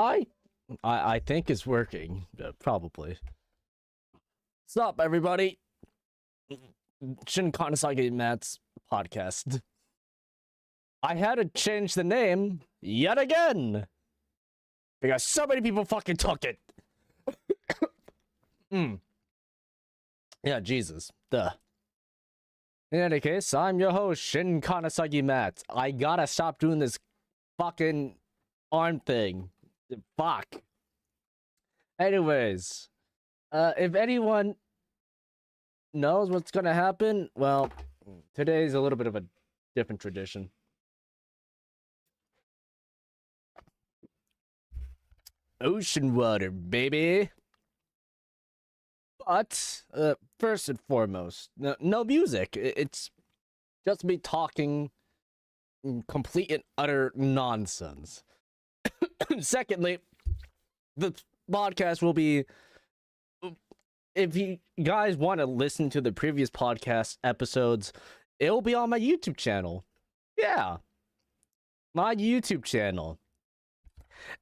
I I think it's working. Probably. What's up, everybody? Shinkanasagi Matt's podcast. I had to change the name yet again because so many people fucking took it. Yeah, Jesus. Duh. In any case, I'm your host, Shinkanasagi Matt. I gotta stop doing this fucking arm thing. Fuck. Anyways, if anyone knows what's gonna happen, well, today's a little bit of a different tradition. Ocean water, baby. But first and foremost, no music. It's just me talking complete and utter nonsense. Secondly, the podcast will be, if you guys want to listen to the previous podcast episodes, it'll be on my YouTube channel. Yeah, my YouTube channel.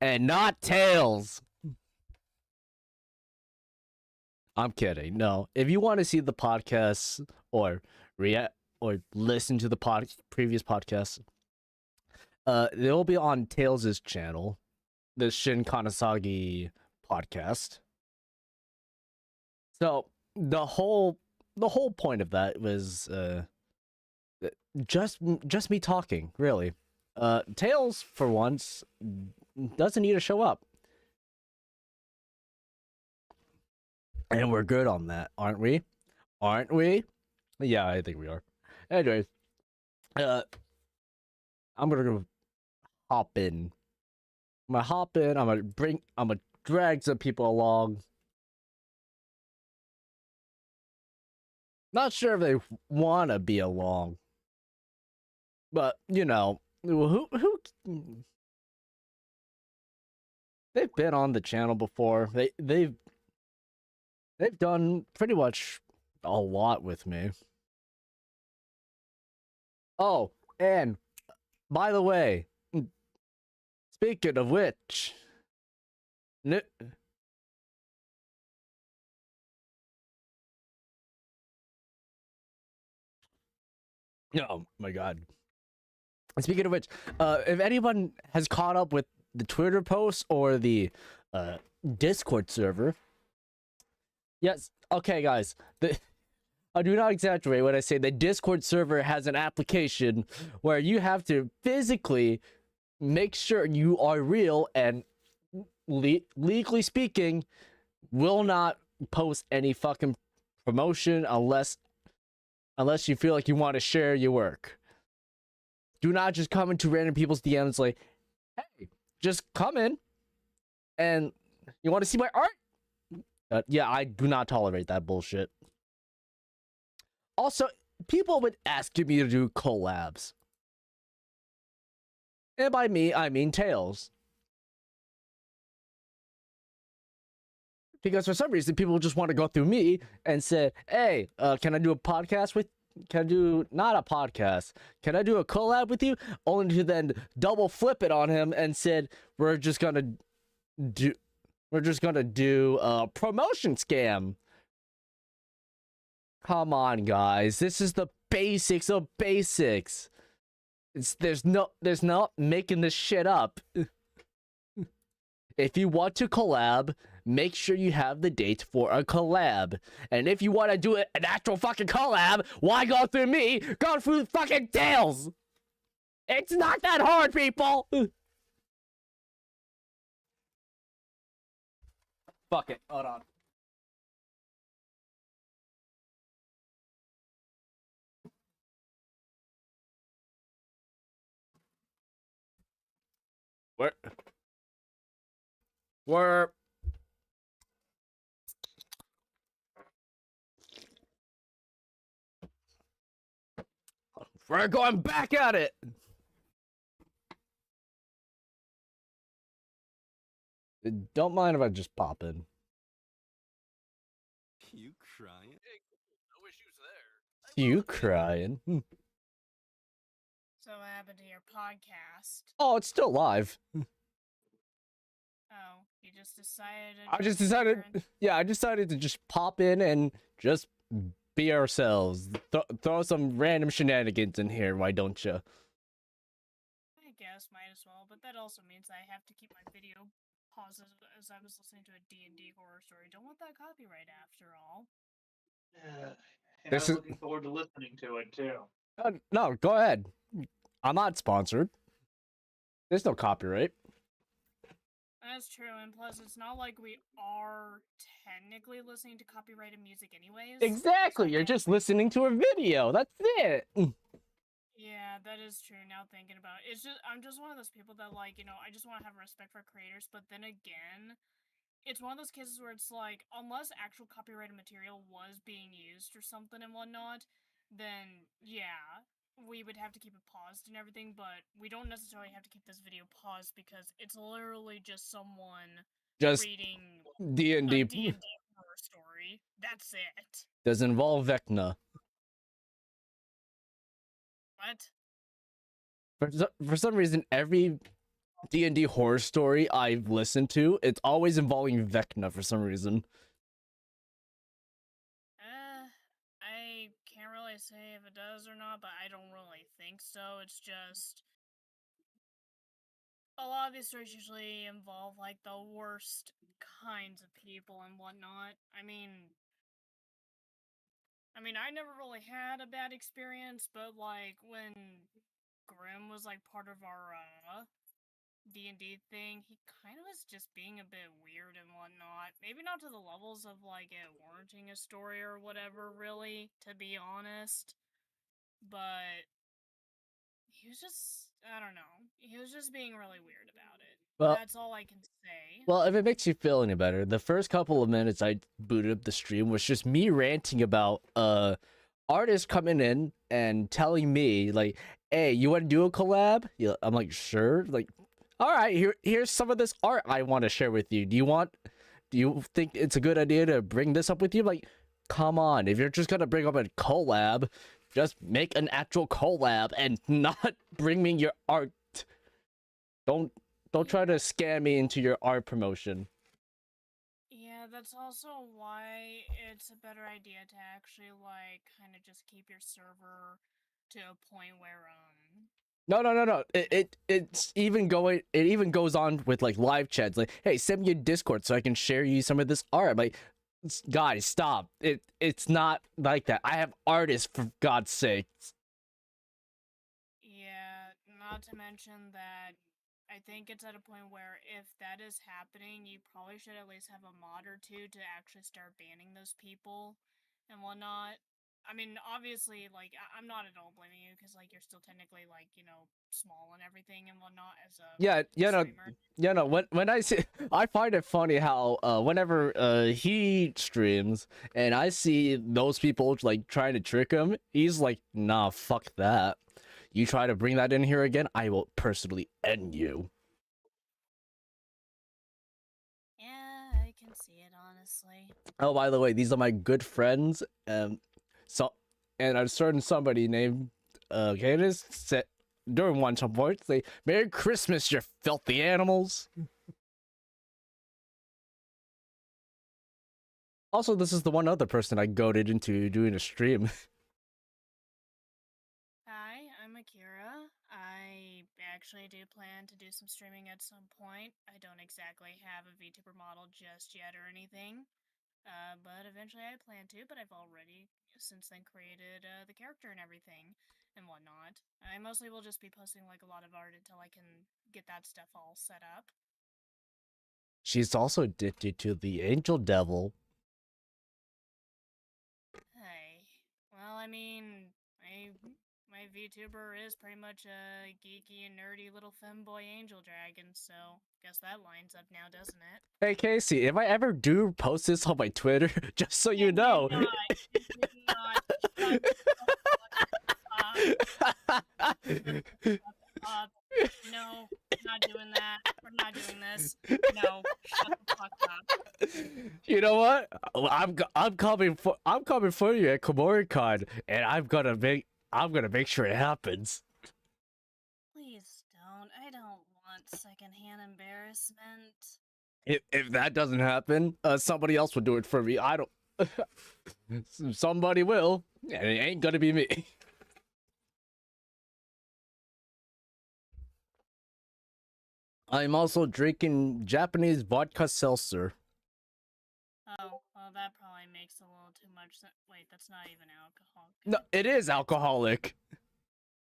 And not Tails. I'm kidding. No, if you want to see the podcasts or react or listen to the previous podcasts, they'll be on Tails' channel, the Shinkanasagi podcast. So the whole point of that was just me talking, really. Tails, for once, doesn't need to show up. And we're good on that, aren't we? Aren't we? Yeah, I think we are. Anyways, I'm gonna hop in. I'm gonna drag some people along. Not sure if they wanna be along. But, you know, who they've been on the channel before. They've done pretty much a lot with me. Oh, and by the way, speaking of which, oh my god. Speaking of which, if anyone has caught up with the Twitter post or the Discord server, yes, okay, guys. I do not exaggerate when I say the Discord server has an application where you have to physically make sure you are real and, legally speaking, will not post any fucking promotion unless you feel like you want to share your work. Do not just come into random people's DMs like, hey, just come in and you want to see my art? Yeah, I do not tolerate that bullshit. Also, people would ask me to do collabs. And by me, I mean Tails. Because for some reason, people just want to go through me and say, hey, can I do a podcast with... Can I do... Not a podcast. Can I do a collab with you? Only to then double flip it on him and said, we're just gonna do a promotion scam. Come on, guys. This is the basics of basics. There's not making this shit up. If you want to collab, make sure you have the date for a collab. And if you want to do an actual fucking collab, why go through me? Go through fucking Tails. It's not that hard, people. Fuck it. Hold on. We're going back at it. Don't mind if I just pop in. You crying? Hey, no issues there. You crying? So what happened to your podcast? Oh, it's still live. Oh, you just decided to I just sit decided, here and... yeah, I decided to just pop in and just be ourselves. Throw some random shenanigans in here, why don't you? I guess might as well, but that also means I have to keep my video paused as I was listening to a D&D horror story. Don't want that copyright after all. Yeah, and This I'm is looking forward to listening to it too. no, go ahead. I'm not sponsored. There's no copyright. That's true, and plus it's not like we are technically listening to copyrighted music anyways. Exactly, So you're just listening to a video. That's it. yeah, that is true. Now thinking about it, I'm just one of those people that like, I just want to have respect for creators, but then again, it's one of those cases where it's like, unless actual copyrighted material was being used or something and whatnot, then yeah, we would have to keep it paused and everything, but we don't necessarily have to keep this video paused because it's literally just someone Just reading D&D a D&D horror story. That's it. does involve Vecna. What? For some reason, every D&D horror story I've listened to, it's always involving Vecna for some reason. I can't really say if it does or not, but I don't really think so. It's just a lot of these stories usually involve like the worst kinds of people and whatnot. I never really had a bad experience, but like when Grim was like part of our D&D thing, he kind of was just being a bit weird and whatnot. Maybe not to the levels of like it warranting a story or whatever, really, to be honest. But he was just, I don't know. He was just being really weird about it. Well, that's all I can say. Well, if it makes you feel any better, the first couple of minutes I booted up the stream was just me ranting about artists coming in and telling me like, "Hey, you want to do a collab?" Yeah, I'm like, "Sure." Like, all right, here's some of this art I want to share with you. Do you think it's a good idea to bring this up with you? Like, come on, if you're just gonna bring up a collab, just make an actual collab and not bring me your art. Don't try to scam me into your art promotion. Yeah, that's also why it's a better idea to actually like kind of just keep your server to a point where No. It's even going. It even goes on with like live chats. Like, hey, send me a Discord so I can share you some of this art. I'm like, guys, stop. It's not like that. I have artists, for God's sakes. yeah, not to mention that I think it's at a point where if that is happening, you probably should at least have a mod or two to actually start banning those people and whatnot. Obviously, like, I'm not at all blaming you because, like, you're still technically, like, small and everything and whatnot as a streamer. No. When I see, I find it funny how whenever he streams and I see those people like trying to trick him, he's like, nah, fuck that. You try to bring that in here again, I will personally end you. Yeah, I can see it, honestly. Oh, by the way, these are my good friends. And a certain somebody named Candace said during one point, say, "Merry Christmas, you filthy animals." Also, this is the one other person I goaded into doing a stream. Hi, I'm Akira. I actually do plan to do some streaming at some point. I don't exactly have a VTuber model just yet or anything. But eventually I plan to, but I've already since then created the character and everything and whatnot. I mostly will just be posting like a lot of art until I can get that stuff all set up. She's also addicted to the angel devil. Hey, well, my VTuber is pretty much a geeky and nerdy little femboy angel dragon, so guess that lines up now, doesn't it? Hey Casey, if I ever do post this on my Twitter, just so you know. No, not doing that. We're not doing this. No, shut the fuck up. You know what? I'm coming for you at KomoriCon, and I'm gonna make sure it happens. Please don't. I don't want secondhand embarrassment. If that doesn't happen, somebody else will do it for me. I don't. Somebody will, and it ain't gonna be me. I'm also drinking Japanese vodka seltzer. Oh, well, that probably makes a little too much sense. Wait, that's not even alcohol. No, God it damn is alcoholic.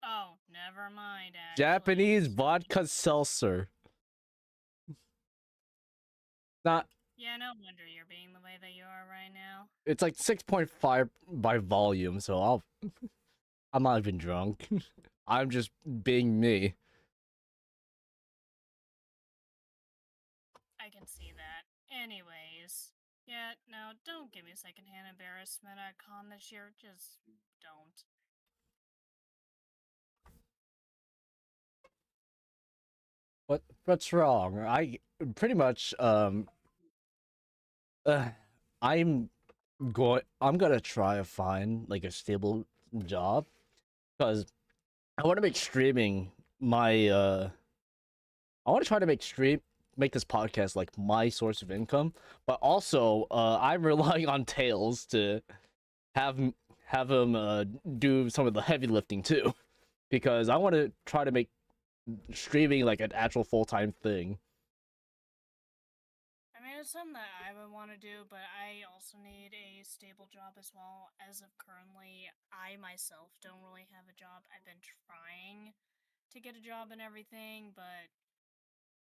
Oh, never mind, actually. Japanese vodka seltzer. Not. Yeah, no wonder you're being the way that you are right now. It's like 6.5 by volume, so I'm not even drunk. I'm just being me. I can see that. Anyways, yeah, no, don't give me secondhand embarrassment at con this year. Just don't. What's wrong? I pretty much I'm I'm gonna try to find like a stable job because I want to make streaming my I want to try to make this podcast like my source of income, but also I'm relying on Tails to have have him do some of the heavy lifting too, because I want to try to make streaming like an actual full-time thing. I mean, it's something that I would want to do, but I also need a stable job as well. As of currently, I myself don't really have a job. I've been trying to get a job and everything, but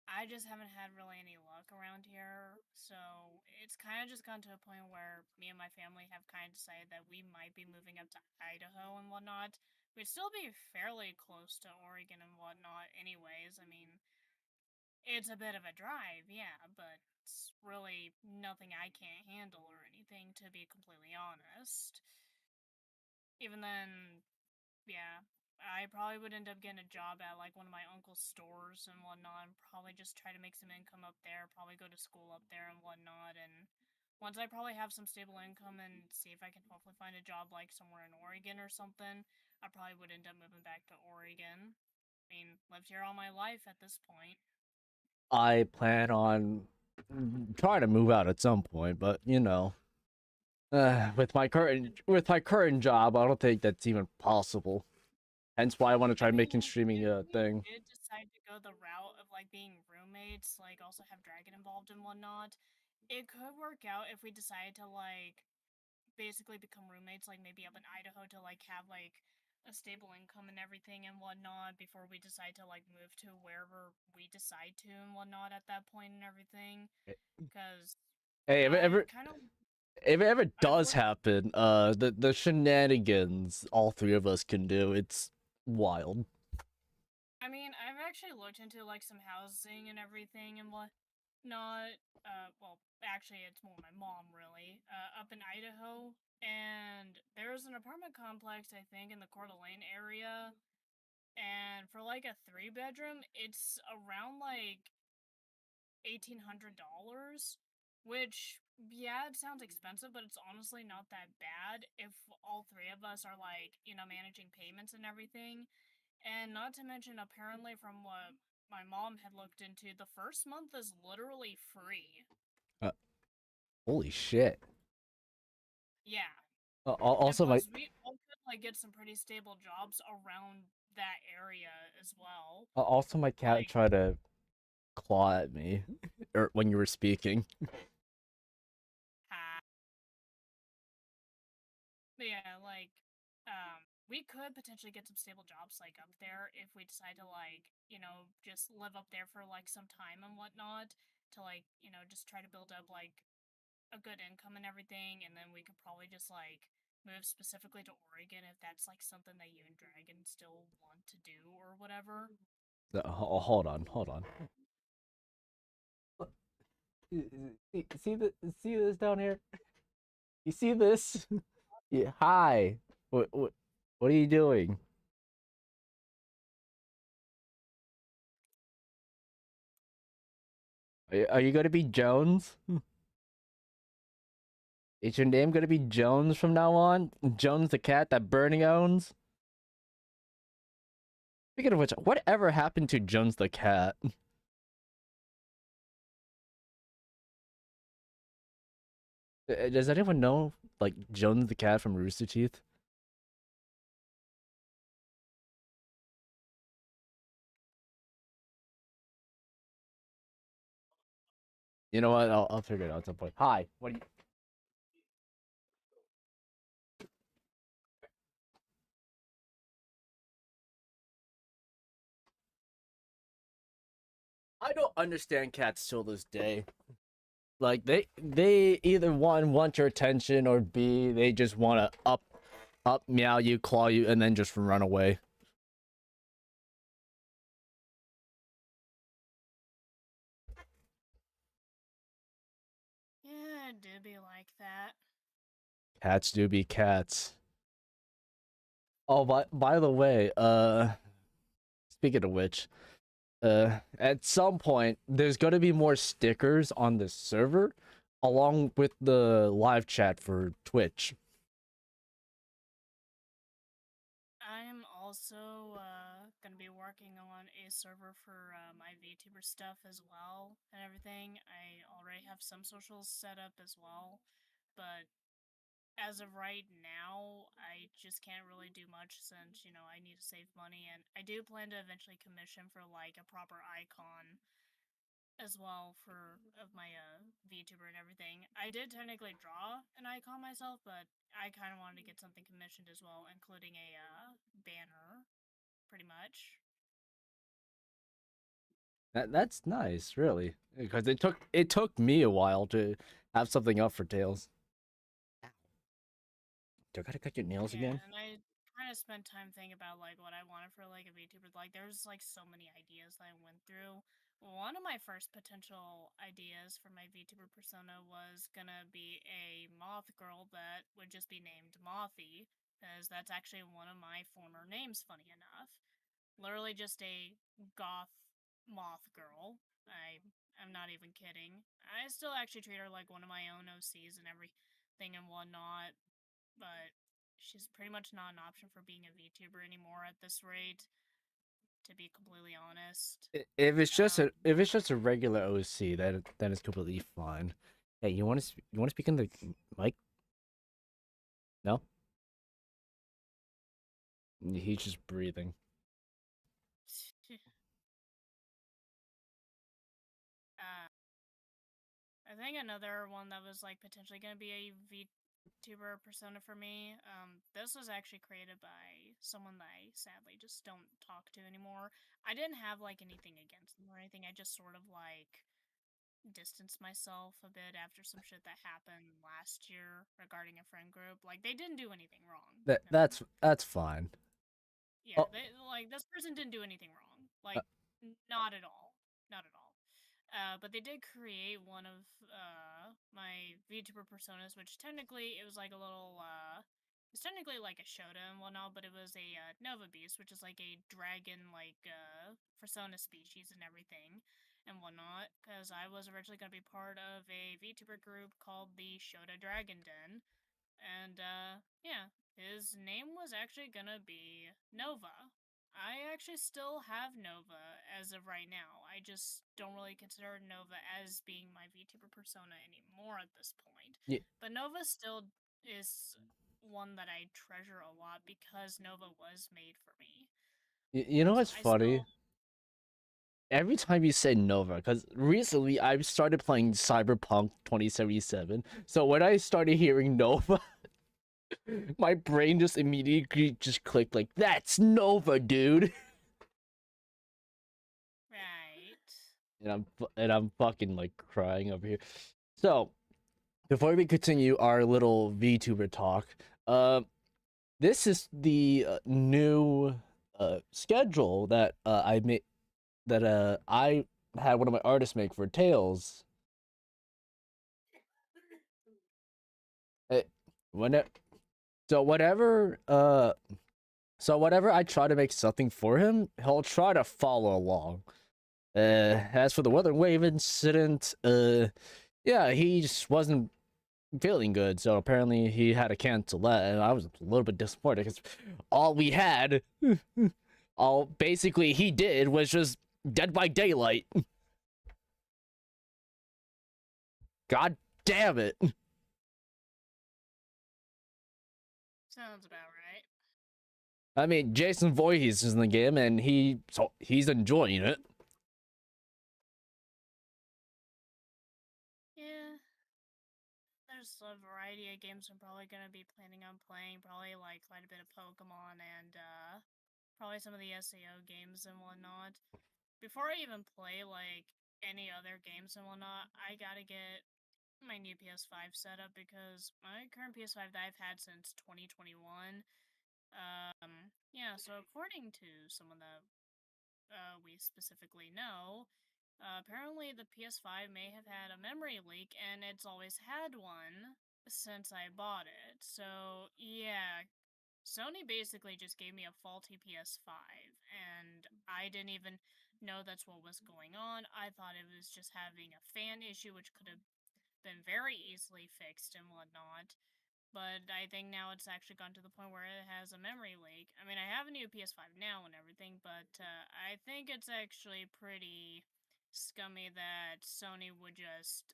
I just haven't had really any luck around here. So it's kind of just gotten to a point where me and my family have kind of decided that we might be moving up to Idaho and whatnot. We'd still be fairly close to Oregon and whatnot, anyways. I mean, it's a bit of a drive, yeah, but it's really nothing I can't handle or anything, to be completely honest. Even then, yeah, I probably would end up getting a job at like one of my uncle's stores and whatnot, and probably just try to make some income up there, probably go to school up there and whatnot, and once I probably have some stable income and see if I can hopefully find a job like somewhere in Oregon or something, I probably would end up moving back to Oregon. I mean, lived here all my life at this point. I plan on trying to move out at some point, but you know, with my current job, I don't think that's even possible. Hence why I want to try I mean, making streaming a if we thing. did decide to go the route of like being roommates, like also have Dragon involved and whatnot, it could work out if we decided to like basically become roommates, like maybe up in Idaho to like have like a stable income and everything and whatnot before we decide to like move to wherever we decide to and whatnot at that point and everything. Because Hey, I kind of if it ever I've does looked. happen, the shenanigans all three of us can do, it's wild. I mean, I've actually looked into like some housing and everything and whatnot. Well, actually, it's more my mom really. Up in Idaho, and there's an apartment complex I think in the Coeur d'Alene area, and for like a 3 bedroom, it's around like $1,800, which yeah, it sounds expensive, but it's honestly not that bad if all three of us are like managing payments and everything. And not to mention, apparently, from what my mom had looked into, the first month is literally free. Uh, Holy shit. Yeah. And Also, plus, we all could like get some pretty stable jobs around that area as well. my cat Like, tried to claw at me, when you were speaking. ha. But yeah, like, we could potentially get some stable jobs like up there if we decide to like, just live up there for like some time and whatnot to like, just try to build up like a good income and everything, and then we could probably just like move specifically to Oregon if that's like something that you and Dragon still want to do or whatever. Hold on, hold on. See the see this down here? You see this? Yeah, hi. What are you doing? Are you gonna be Jones? Is your name gonna be Jones from now on? Jones the cat that Bernie owns? Speaking of which, whatever happened to Jones the cat? Does anyone know like Jones the cat from Rooster Teeth? You know what? I'll figure it out at some point. Hi. What do you? I don't understand cats till this day. Like they either one want your attention or B they just want to up meow you, claw you, and then just run away. Yeah, it do be like that. Cats do be cats. Oh, by the way, speaking of which, at some point there's gonna be more stickers on the server, along with the live chat for Twitch. I'm also gonna be working on a server for my VTuber stuff as well and everything. I already have some socials set up as well, but as of right now, I just can't really do much since, I need to save money, and I do plan to eventually commission for like a proper icon as well for of my VTuber and everything. I did technically draw an icon myself, but I kind of wanted to get something commissioned as well, including a banner, pretty much. That's nice, really, because it took me a while to have something up for Tails. Do I gotta cut your nails Yeah, again? and I kind of spent time thinking about like what I wanted for like a VTuber. Like there's like so many ideas that I went through. One of my first potential ideas for my VTuber persona was gonna be a moth girl that would just be named Mothy, because that's actually one of my former names, funny enough. Literally just a goth moth girl. I'm not even kidding. I still actually treat her like one of my own OCs and everything and whatnot, but she's pretty much not an option for being a VTuber anymore at this rate, to be completely honest. If it's just a regular OC, then it's completely fine. Hey, you want to speak in the mic? No, he's just breathing. I think another one that was like potentially going to be a VTuber persona for me. This was actually created by someone that I sadly just don't talk to anymore. I didn't have like anything against them or anything. I just sort of like distanced myself a bit after some shit that happened last year regarding a friend group. Like they didn't do anything wrong. That's fine. Yeah, Oh, like this person didn't do anything wrong. uh, Like not at all. Not at all. But they did create one of my VTuber personas, which technically it was like a little it's technically like a Shota and whatnot, but it was a Nova Beast, which is like a dragon like persona species and everything and whatnot. Because I was originally gonna be part of a VTuber group called the Shota Dragon Den, and yeah, his name was actually gonna be Nova. I actually still have Nova as of right now. I just don't really consider Nova as being my VTuber persona anymore at this point. yeah, But Nova still is one that I treasure a lot because Nova was made for me. you know So what's I funny? still Every time you say Nova, because recently I started playing Cyberpunk 2077, so when I started hearing Nova, my brain just immediately just clicked like, that's Nova, dude. right. And I'm fucking like crying over here. So before we continue our little VTuber talk, this is the new schedule that I made that I had one of my artists make for Tails. It, when it, so whatever whatever I try to make something for him, he'll try to follow along. As for the weather wave incident, yeah, he just wasn't feeling good, so apparently he had to cancel that, and I was a little bit disappointed because all we had, all basically he did was just Dead by Daylight. God damn it! Sounds about right. I mean, Jason Voorhees is in the game, and he's enjoying it. Yeah. There's a variety of games I'm probably gonna be planning on playing. Probably like quite a bit of Pokemon and probably some of the SAO games and whatnot. Before I even play like any other games and whatnot, I gotta get my new PS5 set up because my current PS5 that I've had since 2021. Yeah. So according to someone that we specifically know, apparently the PS5 may have had a memory leak, and it's always had one since I bought it. So yeah, Sony basically just gave me a faulty PS5, and I didn't even know that's what was going on. I thought it was just having a fan issue, which could have been very easily fixed and whatnot. But I think now it's actually gone to the point where it has a memory leak. I mean, I have a new PS5 now and everything, but I think it's actually pretty scummy that Sony would just,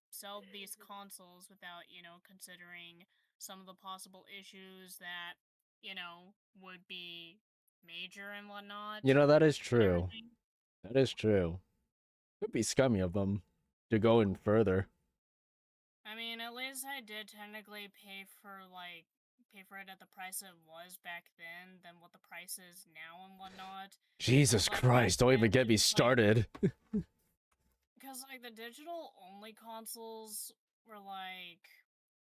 sell these consoles without, considering some of the possible issues that, would be major and whatnot. That is and true. everything. That is true. It'd be scummy of them to go in further. I mean, at least I did technically pay for it at the price it was back then than what the price is now and whatnot. Jesus Like, Christ, don't even get me it's like- started. Because like the digital only consoles were like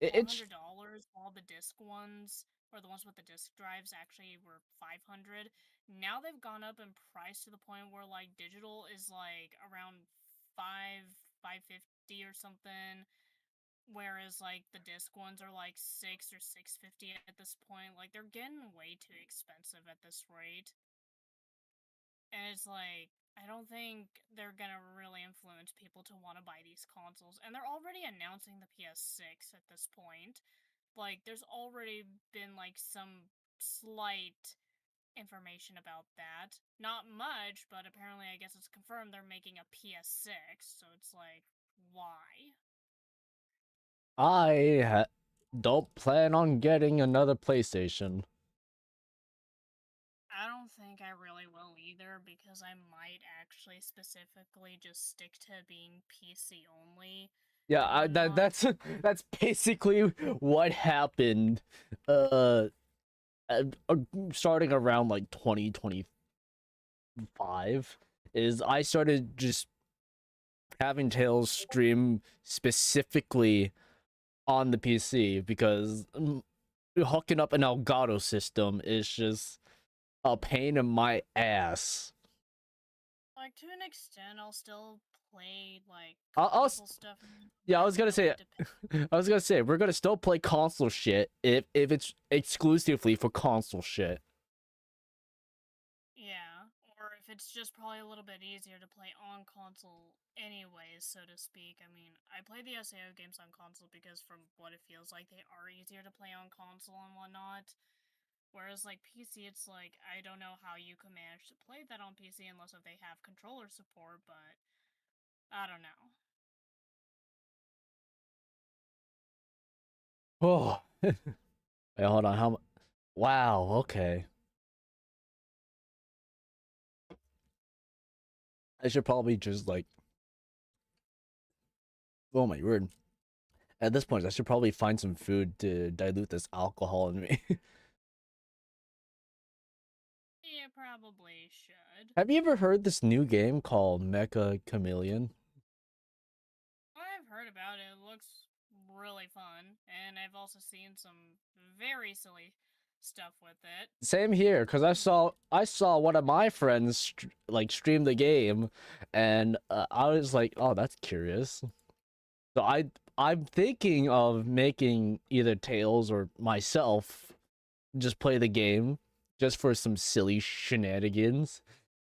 It's $400, while the disc ones, or the ones with the disc drives, actually were 500. Now they've gone up in price to the point where like digital is like around 550 or something. Whereas like the disc ones are like 6 or 650 at this point. Like they're getting way too expensive at this rate. And it's like I don't think they're gonna really influence people to want to buy these consoles. And they're already announcing the PS6 at this point. Like there's already been like some slight information about that. Not much, but apparently I guess it's confirmed they're making a PS6, so it's like why? don't plan on getting another PlayStation. I don't think I really will either, because I might actually specifically just stick to being PC only. Yeah, that's basically what happened. Uh, Starting around like 2025, is I started just having Tails stream specifically on the PC because hooking up an Elgato system is just a pain in my ass. Like to an extent, I'll still play like I'll console stuff. yeah, I was but gonna it say, depends. I was gonna say we're gonna still play console shit if it's exclusively for console shit. Yeah, or if it's just probably a little bit easier to play on console anyways, so to speak. I mean, I play the SAO games on console because from what it feels like, they are easier to play on console and whatnot. Whereas like PC, it's like I don't know how you can manage to play that on PC unless if they have controller support, but I don't know. Oh, wait, hold on. Wow. Okay. I should probably just like. Oh my word. At this point, I should probably find some food to dilute this alcohol in me. You probably should. Have you ever heard this new game called Mecha Chameleon? I've heard about it. It looks really fun, and I've also seen some very silly stuff with it. Same here, cause I saw one of my friends stream the game, and I was like, oh, that's curious. So I'm thinking of making either Tails or myself just play the game just for some silly shenanigans.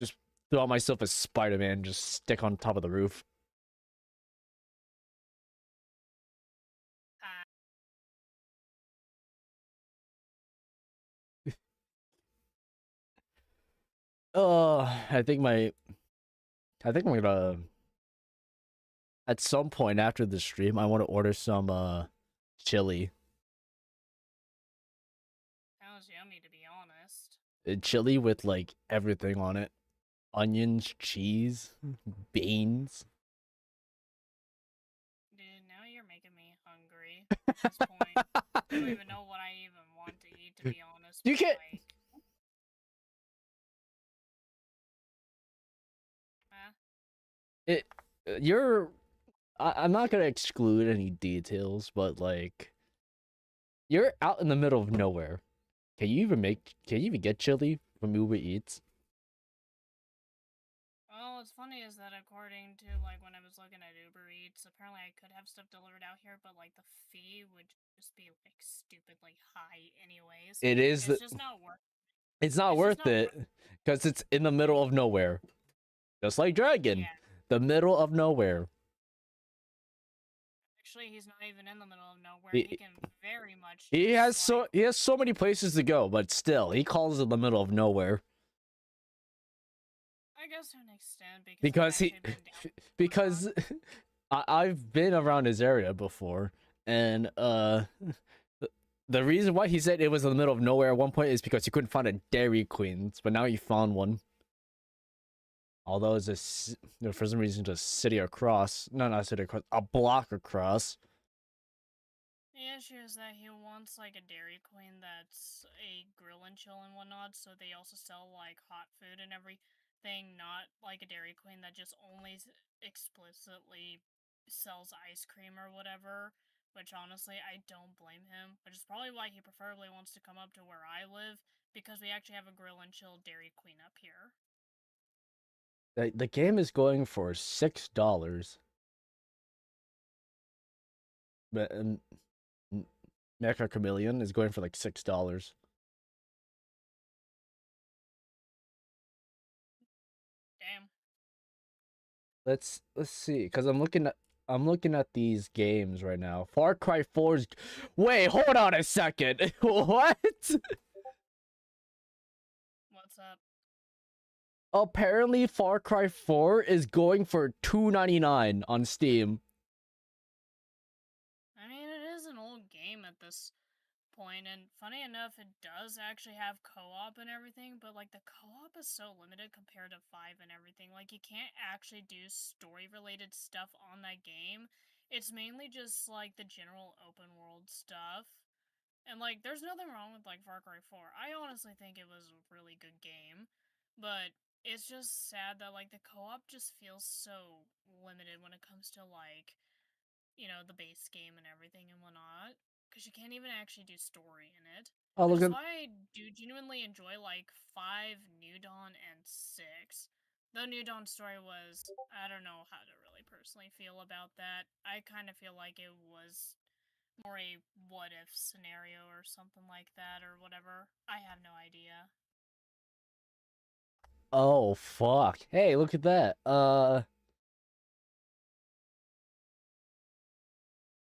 Just throw myself as Spider-Man, just stick on top of the roof. Uh, I think I'm gonna at some point after the stream I want to order some chili. chili with like everything on it. Onions, cheese, beans. Dude, now you're making me hungry at this point. I don't even know what I even want to eat, to be honest. You but, can't- Like... Huh? You're I'm not gonna exclude any details, but like you're out in the middle of nowhere. Can you even get chili from Uber Eats? Well, what's funny is that according to, like, when I was looking at Uber Eats, apparently I could have stuff delivered out here, but, like, the fee would just be, like, stupidly high anyways. It is It's just not worth it's not it's just worth not it because it's in the middle of nowhere. Just like Dragon. Yeah. The middle of nowhere. Actually, he's not even in the middle of nowhere. He- He can very much He has just, like, he has so many places to go, but still, he calls it the middle of nowhere. I guess to an extent, Because I've he actually been down because I've been around his area before, and the reason why he said it was in the middle of nowhere at one point is because he couldn't find a Dairy Queen's, but now he found one. Although it's for some reason just city across, no, not city across, a block across. The issue is that he wants, like, a Dairy Queen that's a grill and chill and whatnot, so they also sell, like, hot food and everything, not like a Dairy Queen that just only explicitly sells ice cream or whatever, which honestly, I don't blame him, which is probably why he preferably wants to come up to where I live, because we actually have a grill and chill Dairy Queen up here. The game is going for $6, but Mecha Chameleon is going for like $6. Damn. Let's see, cause I'm looking at these games right now. Far Cry 4's. Wait, hold on a second. What? What's up? Apparently, Far Cry 4 is going for $2.99 on Steam. I mean, it is an old game at this point, and funny enough, it does actually have co-op and everything, but like the co-op is so limited compared to 5 and everything. Like, you can't actually do story-related stuff on that game. It's mainly just like the general open world stuff. And like, there's nothing wrong with like Far Cry 4. I honestly think it was a really good game, but it's just sad that like the co-op just feels so limited when it comes to like, you know, the base game and everything and whatnot, because you can't even actually do story in it. Oh, Which look is at. why I do genuinely enjoy like 5, New Dawn, and 6. The New Dawn story was, I don't know how to really personally feel about that. I kind of feel like it was more a what if scenario or something like that or whatever. I have no idea. Oh fuck! Hey, look at that.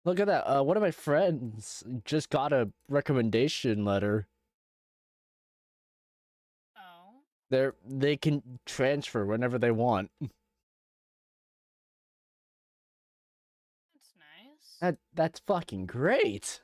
Look at that. One of my friends just got a recommendation letter. Oh, They can transfer whenever they want. that's nice. That's fucking great.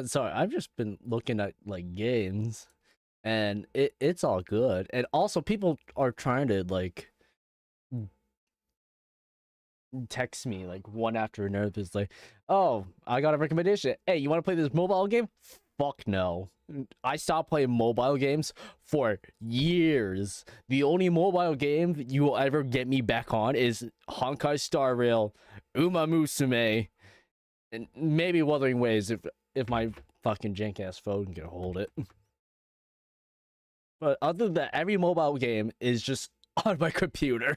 Sorry, I've just been looking at like games, and it's all good. And also, people are trying to like text me like one after another. It's like, oh, I got a recommendation. Hey, you want to play this mobile game? Fuck no. I stopped playing mobile games for years. The only mobile game you will ever get me back on is Honkai Star Rail, Uma Musume, and maybe Wuthering Waves if my fucking jank ass phone can hold it. But other than that, every mobile game is just on my computer.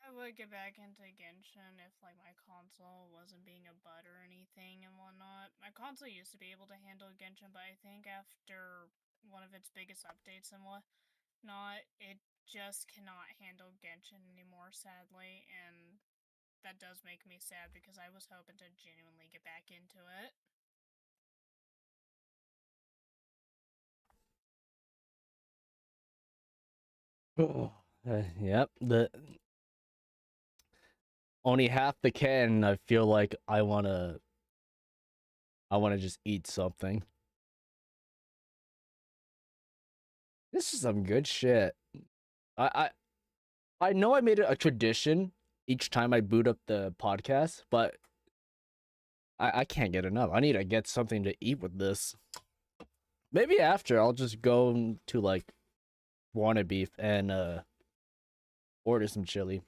I would get back into Genshin if like my console wasn't being a butt or anything and whatnot. My console used to be able to handle Genshin, but I think after one of its biggest updates and whatnot, it just cannot handle Genshin anymore, sadly, and that does make me sad because I was hoping to genuinely get back into it. Yep. The only half the can. I feel like I wanna just eat something. This is some good shit. I I know I made it a tradition each time I boot up the podcast, but I can't get enough. I need to get something to eat with this. Maybe after I'll just go to like Wanna Beef and order some chili.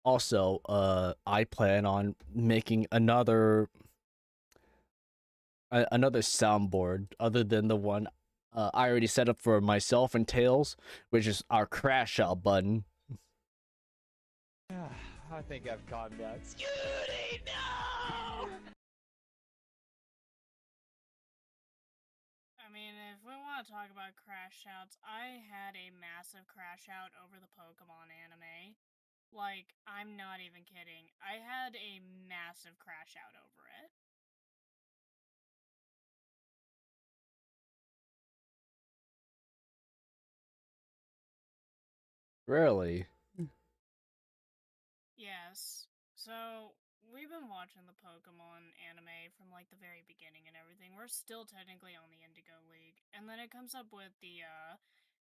Also, I plan on making another soundboard other than the one I already set up for myself and Tails, which is our Crashout button. I think I've calmed down. I mean, if we want to talk about crash outs, I had a massive crash out over the Pokemon anime. Like, I'm not even kidding. I had a massive crash out over it. Really? Yes. So, we've been watching the Pokemon anime from like the very beginning and everything. We're still technically on the Indigo League. And then it comes up with the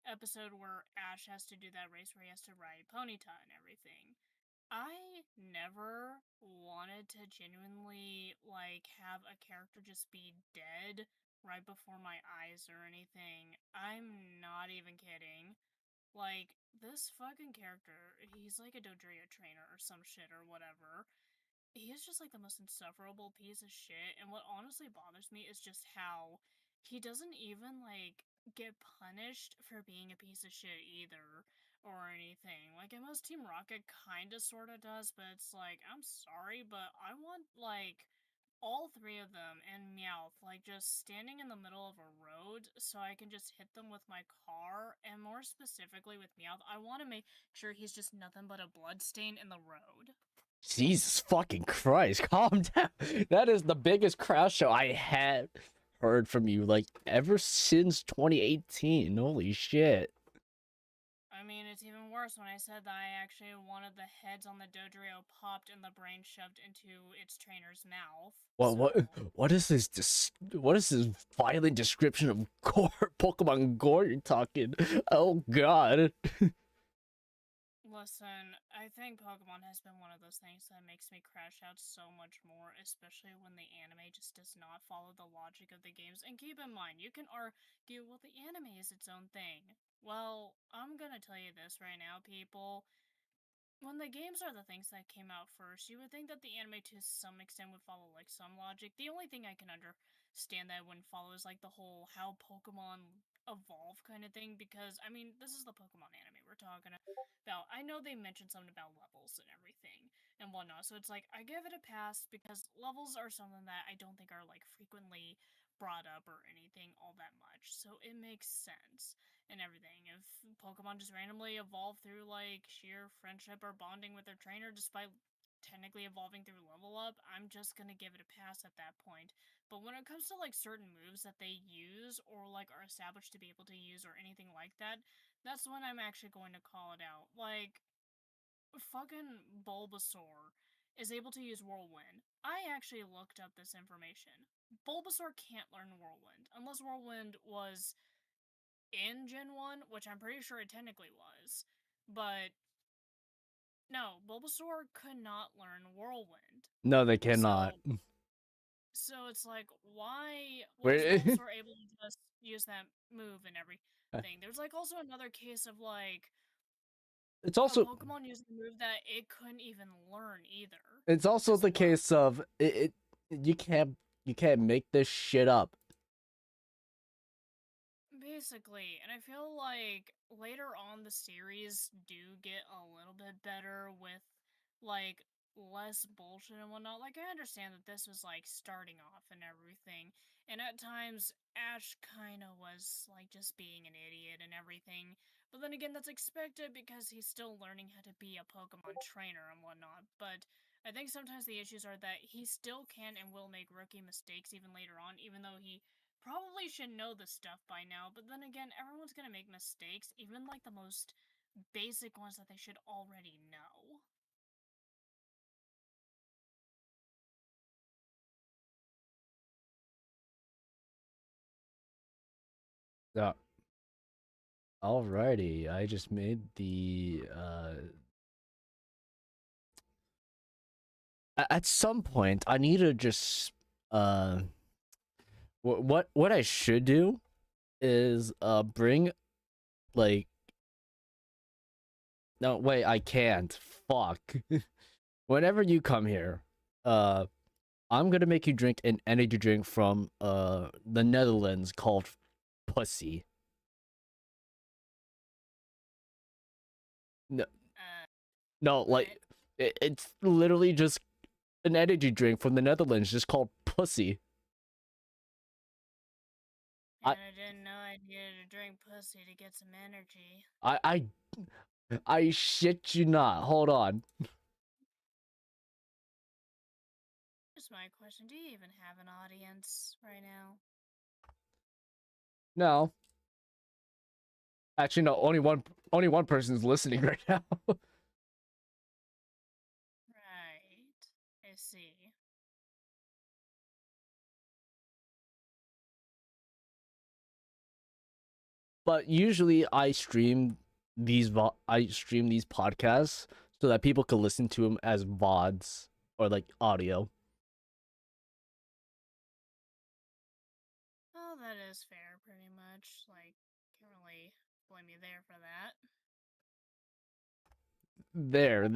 episode where Ash has to do that race where he has to ride Ponyta and everything. I never wanted to genuinely like have a character just be dead right before my eyes or anything. I'm not even kidding. Like, this fucking character, he's like a Dodrio trainer or some shit or whatever. He is just like the most insufferable piece of shit, and what honestly bothers me is just how he doesn't even like get punished for being a piece of shit either or anything. Like, in most Team Rocket kinda sorta does, but it's like, I'm sorry, but I want like all three of them and Meowth, like, just standing in the middle of a road so I can just hit them with my car, and more specifically with Meowth, I want to make sure he's just nothing but a bloodstain in the road. Jesus fucking Christ, calm down. That is the biggest crash show I had heard from you like ever since 2018. Holy shit. I mean, it's even worse when I said that I actually wanted the heads on the Dodrio popped and the brain shoved into its trainer's mouth. What is what is this violent description of gore Pokemon gore you're talking? Oh god. Listen, I think Pokemon has been one of those things that makes me crash out so much more, especially when the anime just does not follow the logic of the games. And keep in mind, you can argue, well, the anime is its own thing. Well, I'm gonna tell you this right now, people. When the games are the things that came out first, you would think that the anime to some extent would follow like some logic. The only thing I can understand that wouldn't follow is like the whole how Pokemon evolve kind of thing, because I mean, this is the Pokemon anime we're talking about. I know they mentioned something about levels and everything and whatnot, so it's like I give it a pass because levels are something that I don't think are like frequently brought up or anything all that much, so it makes sense and everything. If Pokemon just randomly evolve through like sheer friendship or bonding with their trainer despite technically evolving through level up, I'm just gonna give it a pass at that point. But when it comes to like certain moves that they use or like are established to be able to use or anything like that, that's when I'm actually going to call it out. Like, fucking Bulbasaur is able to use Whirlwind. I actually looked up this information. Bulbasaur can't learn Whirlwind unless Whirlwind was in Gen 1, which I'm pretty sure it technically was. But no, Bulbasaur could not learn Whirlwind. No, they cannot. So it's like, why was Wait. Bulbasaur able to just use that move and everything? There's like also another case of like It's a also Pokemon using a move that it couldn't even learn either. it's also as the well. case of you can't make this shit up. Basically, and I feel like later on the series do get a little bit better with like less bullshit and whatnot. Like, I understand that this was like starting off and everything, and at times Ash kind of was like just being an idiot and everything. But then again, that's expected because he's still learning how to be a Pokemon trainer and whatnot. But I think sometimes the issues are that he still can and will make rookie mistakes even later on, even though he probably should know the stuff by now. But then again, everyone's gonna make mistakes, even like the most basic ones that they should already know. Yeah. Alrighty, I just made the at some point I need to just what I should do is bring like no wait, I can't. Fuck. Whenever you come here, I'm gonna make you drink an energy drink from the Netherlands called Pussy. No, no, like it's literally just an energy drink from the Netherlands, just called Pussy. And I didn't know I needed to drink pussy to get some energy. I shit you not. Hold on. Here's my question: do you even have an audience right now? No. Actually, no. Only one person's listening right now. Right. I see. But usually, I stream these podcasts so that people can listen to them as VODs or like audio. Oh, that is fair, pretty much. Like, can't really blame you there for that. There,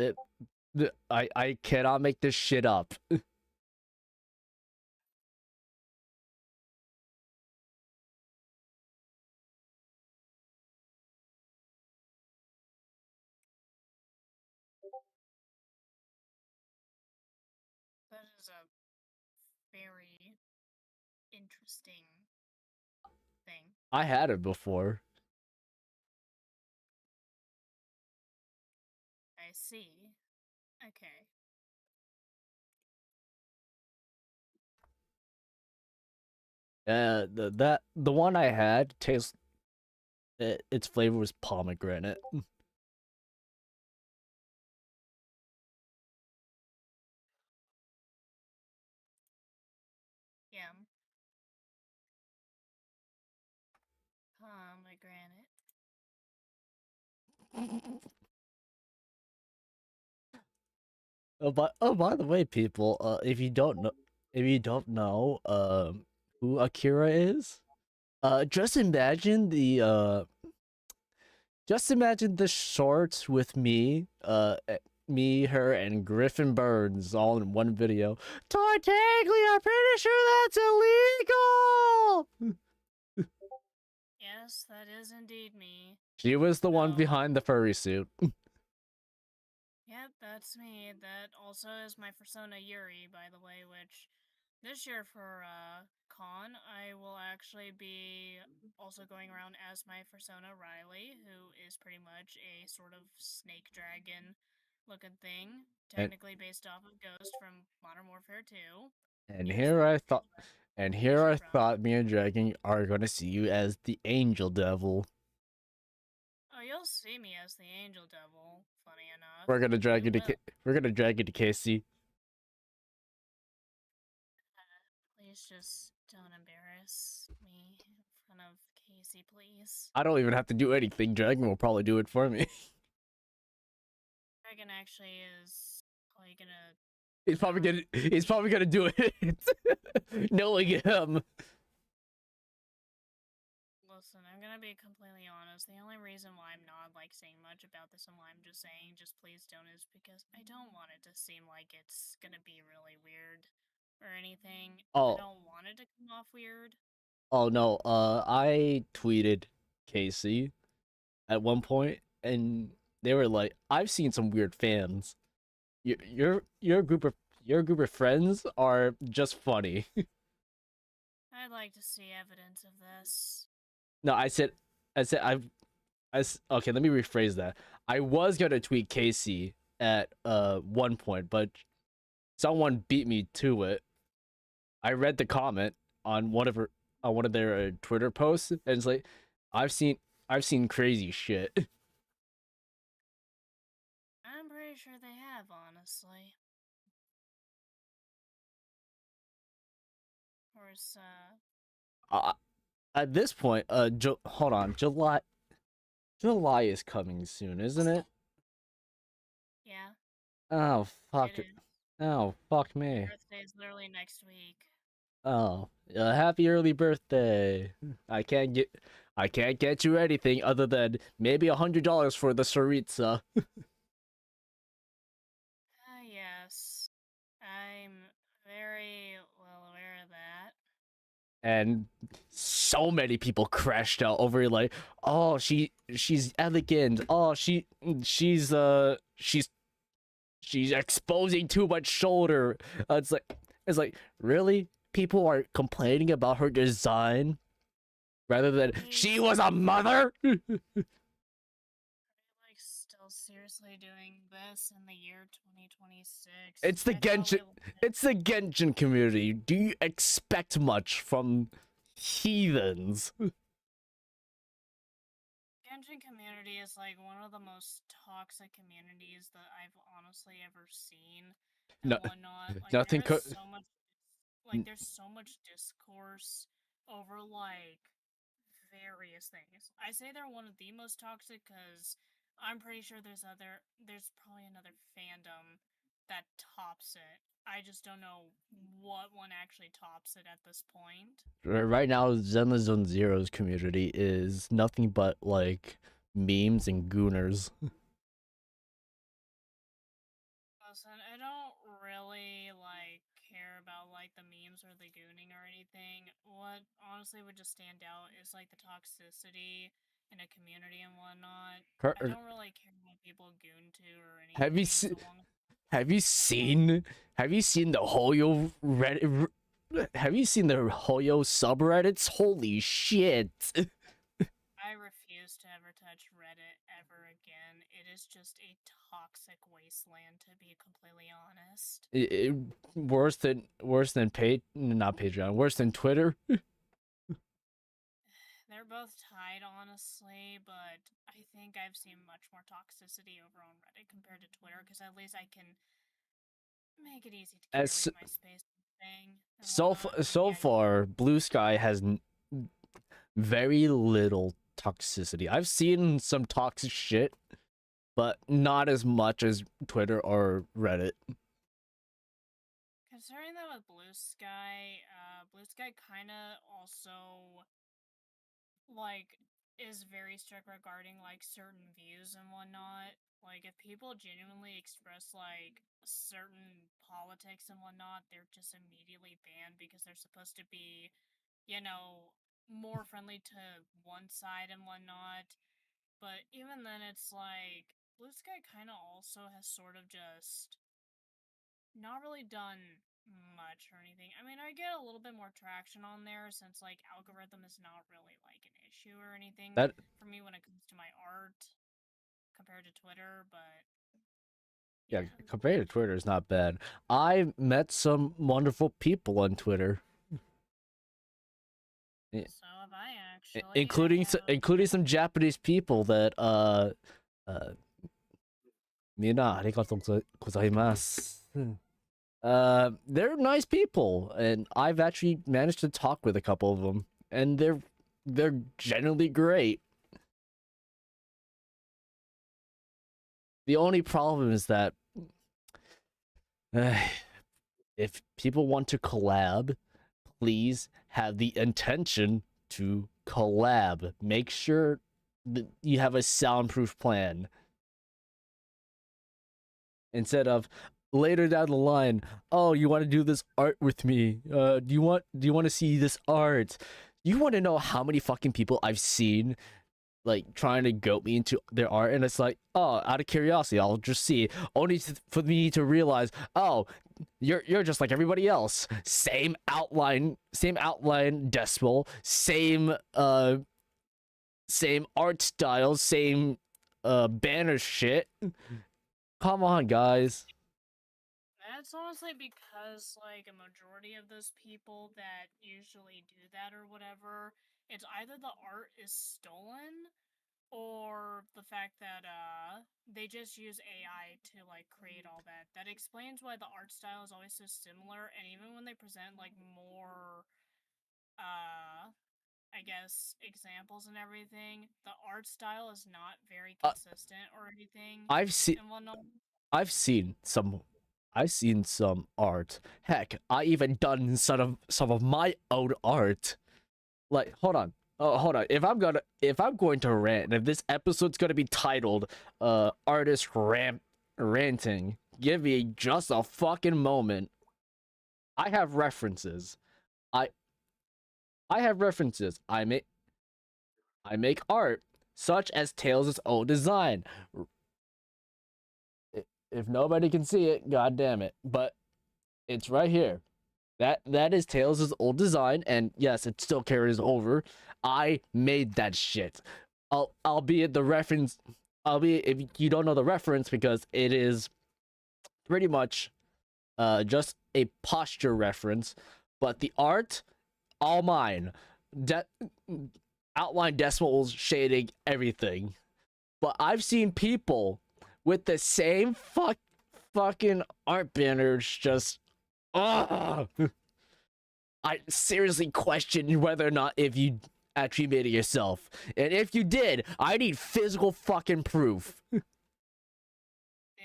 I cannot make this shit up. That is a very interesting thing. I had it before. I see. Okay. The one I had tastes. Its flavor was pomegranate. Yeah. Pomegranate. By the way, people, if you don't know, who Akira is, just imagine the shorts with me, her, and Griffin Burns all in one video. Tartaglia, I'm pretty sure that's illegal. Yes, that is indeed me. She was the one Oh. behind the furry suit. Yep, that's me. That also is my persona Yuri, by the way, which this year for con, I will actually be also going around as my persona Riley, who is pretty much a sort of snake dragon looking thing, technically based off of Ghost from Modern Warfare 2. And Yes, here that I is thought, what and they here I should run. thought me and Dragon are gonna see you as the Angel Devil. Oh, you'll see me as the Angel Devil. Funny enough, We're gonna drag you you to will. we're gonna drag you to Casey. Please just don't embarrass me in front of Casey, please. I don't even have to do anything. Dragon will probably do it for me. Dragon actually is probably gonna. He's probably gonna do it. Knowing him. Listen, I'm gonna be completely honest. The only reason why I'm not like saying much about this and why I'm just saying just please don't is because I don't want it to seem like it's gonna be really weird or anything. Oh. I don't want it to come off weird. Oh no. I tweeted Casey at one point, and they were like, "I've seen some weird fans. Your group of friends are just funny." I'd like to see evidence of this. No, I said okay, let me rephrase that. I was gonna tweet Casey at one point, but someone beat me to it. I read the comment on one of their Twitter posts, and it's like, I've seen crazy shit. I'm pretty sure they have, honestly. Or is, At this point, hold on, July is coming soon, isn't it? yeah, Oh fuck it it. is. Oh fuck me. Birthday is literally next week. Oh, happy early birthday. I can't get you anything other than maybe $100 for the Saritsa. Yes. I'm very well aware of that. And so many people crashed out over like, oh, she's elegant. Oh, she's exposing too much shoulder. It's like really, people are complaining about her design rather than she was a mother. Are you, like, still seriously doing this in the year 2026? It's the I thought we Genshin. It's the Genshin community. Do you expect much from heathens? Genshin community is like one of the most toxic communities that I've honestly ever seen and No, whatnot. Like nothing. there's so much there's so much discourse over like various things. I say they're one of the most toxic because I'm pretty sure there's probably another fandom that tops it. I just don't know what one actually tops it at this point. Right now, Zenless Zone Zero's community is nothing but like memes and gooners. Listen, I don't really like care about like the memes or the gooning or anything. What honestly would just stand out is like the toxicity in a community and whatnot. I don't really care what people goon to or anything. Have you so seen? long as Have you seen? Have you seen the Hoyo Reddit? Have you seen the Hoyo subreddits? Holy shit! I refuse to ever touch Reddit ever again. It is just a toxic wasteland, to be completely honest. Worse than not Patreon. Worse than Twitter. They're both tied, honestly, but I think I've seen much more toxicity over on Reddit compared to Twitter, because at least I can make it easy to curate As my space thing. and so whatnot. I mean, so yeah, far, Blue Sky has very little toxicity. I've seen some toxic shit, but not as much as Twitter or Reddit. considering that with Blue Sky kind of also like is very strict regarding like certain views and whatnot. Like if people genuinely express like certain politics and whatnot, they're just immediately banned because they're supposed to be, more friendly to one side and whatnot. But even then, it's like Blue Sky kind of also has sort of just not really done much or anything. I mean, I get a little bit more traction on there since like algorithm is not really like an issue or anything That for me when it comes to my art compared to Twitter, but yeah, compared to Twitter is not bad. I met some wonderful people on Twitter. so have I actually. Including some Japanese people that mina arigatou gozaimasu. They're nice people, and I've actually managed to talk with a couple of them, and they're generally great. The only problem is that if people want to collab, please have the intention to collab. Make sure that you have a soundproof plan. Instead of later down the line, oh, you want to do this art with me? Do you want to see this art? You want to know how many fucking people I've seen like trying to goat me into their art, and it's like, oh, out of curiosity, I'll just see, only for me to realize, oh, you're just like everybody else. Same outline decimal, same art style, same banner shit. Come on, guys. That's honestly because, like, a majority of those people that usually do that or whatever, it's either the art is stolen or the fact that, they just use AI to, like, create all that. That explains why the art style is always so similar, and even when they present, like, more, I guess, examples and everything, the art style is not very consistent or anything I've seen and whatnot. I've seen some art. Heck, I even done some of my own art. Like, hold on. Oh, hold on. If I'm going to rant, and if this episode's gonna be titled artist ranting, give me just a fucking moment. I have references. I have references. I make art such as Tails' own design. If nobody can see it, god damn it. But it's right here. That is Tails' old design, and yes, it still carries over. I made that shit. Albeit the reference, albeit if you don't know the reference, because it is pretty much just a posture reference, but the art, all mine. Outline, decimals, shading, everything. But I've seen people with the same fucking art banners just I seriously question whether or not if you actually made it yourself. And if you did, I need physical fucking proof. The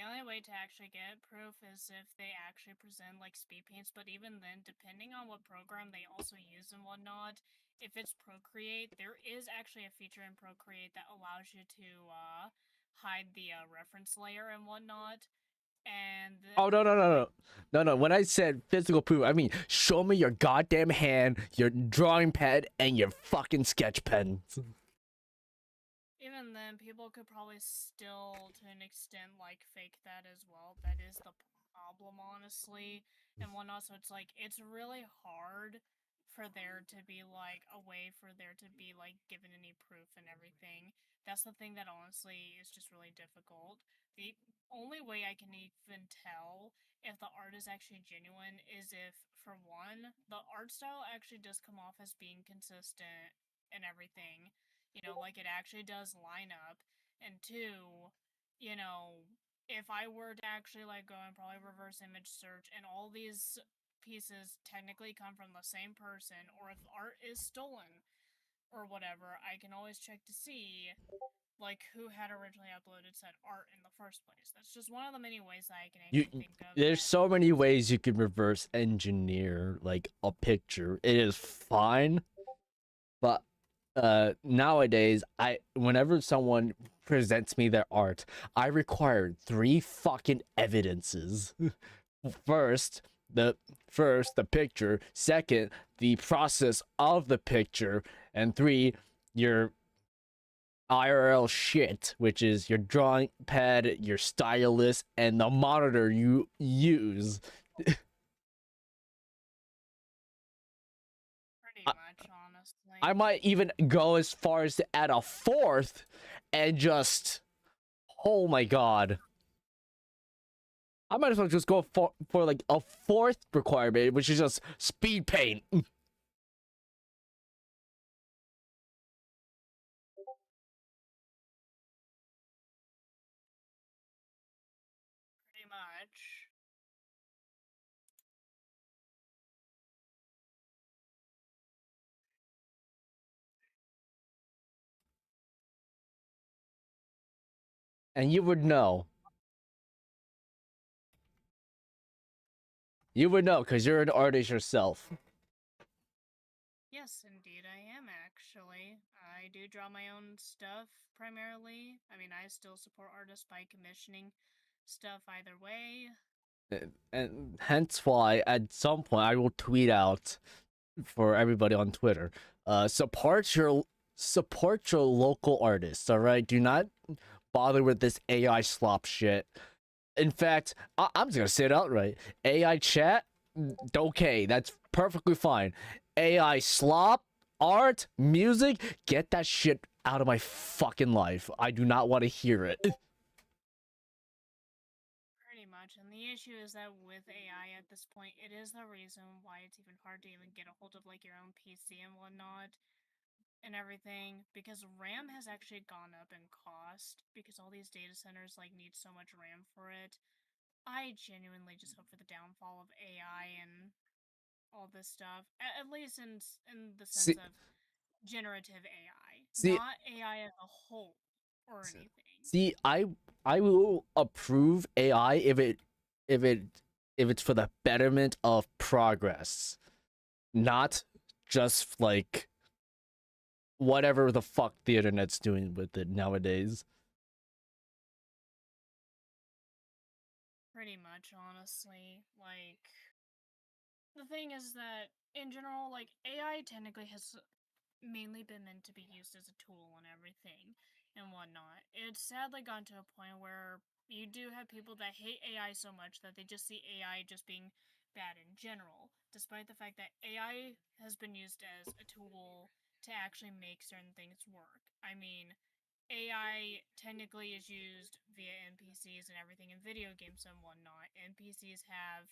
only way to actually get proof is if they actually present like speed paints, but even then, depending on what program they also use and whatnot, if it's Procreate, there is actually a feature in Procreate that allows you to hide the reference layer and whatnot. And Oh no. When I said physical proof, I mean show me your goddamn hand, your drawing pad, and your fucking sketch pen. even then, people could probably still, to an extent, like fake that as well. That is the problem, honestly, and whatnot. So it's like it's really hard for there to be like a way for there to be like given any proof and everything. That's the thing that honestly is just really difficult. The only way I can even tell if the art is actually genuine is if, for one, the art style actually does come off as being consistent and everything. You know, like it actually does line up. And two, you know, if I were to actually like go and probably reverse image search and all these pieces technically come from the same person, or if art is stolen or whatever, I can always check to see like who had originally uploaded said art in the first place. That's just one of the many ways that I can actually think of. There's so many ways you can reverse engineer like a picture. It is fine, but nowadays whenever someone presents me their art, I require 3 fucking evidences. First the picture, second the process of the picture, and 3 your IRL shit, which is your drawing pad, your stylus, and the monitor you use. Pretty much, honestly. I might even go as far as to add a 4th and just, oh my god. I might as well just go for like a 4th requirement, which is just speed paint. Pretty much. And you would know. You would know because you're an artist yourself. Yes, indeed, I am actually. I do draw my own stuff primarily. I mean, I still support artists by commissioning stuff either way. And hence why at some point I will tweet out for everybody on Twitter, support your local artists, all right? Do not bother with this AI slop shit. In fact, I'm just gonna say it outright. AI chat, okay, that's perfectly fine. AI slop, art, music, get that shit out of my fucking life. I do not want to hear it. Pretty much. In the issue is that with AI at this point, it is the reason why it's even hard to even get a hold of like your own PC and whatnot and everything, because RAM has actually gone up in cost because all these data centers like need so much RAM for it. I genuinely just hope for the downfall of AI and all this stuff, at least in the sense See, of generative AI, see, not AI as a whole or So- anything. see, I will approve AI if it if it's for the betterment of progress, not just like whatever the fuck the internet's doing with it nowadays. Pretty much, honestly. Like, the thing is that, in general, like, AI technically has mainly been meant to be used as a tool and everything and whatnot. It's sadly gone to a point where you do have people that hate AI so much that they just see AI just being bad in general, despite the fact that AI has been used as a tool to actually make certain things work. I mean, AI technically is used via NPCs and everything in video games and whatnot. NPCs have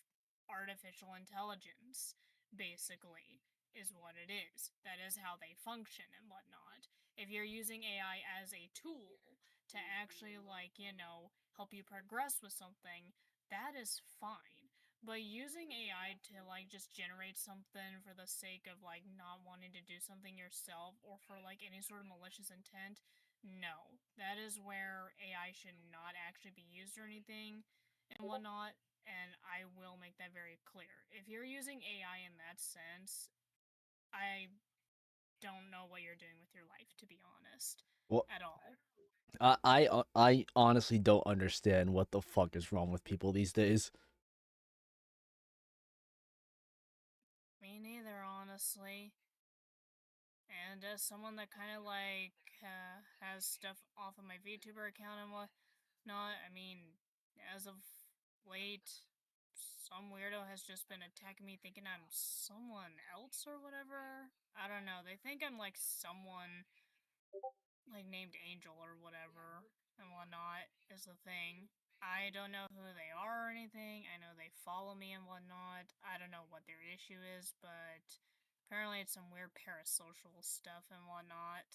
artificial intelligence, basically, is what it is. That is how they function and whatnot. If you're using AI as a tool to actually, like, help you progress with something, that is fine. But using AI to, like, just generate something for the sake of, like, not wanting to do something yourself or for, like, any sort of malicious intent, no, that is where AI should not actually be used or anything and whatnot, and I will make that very clear. If you're using AI in that sense, I don't know what you're doing with your life, to be honest, Well, at all. I honestly don't understand what the fuck is wrong with people these days. Me neither, honestly. And as someone that kind of like has stuff off of my VTuber account and whatnot, I mean, as of late, some weirdo has just been attacking me thinking I'm someone else or whatever. I don't know. They think I'm like someone like named Angel or whatever and whatnot is the thing. I don't know who they are or anything. I know they follow me and whatnot. I don't know what their issue is, but apparently it's some weird parasocial stuff and whatnot.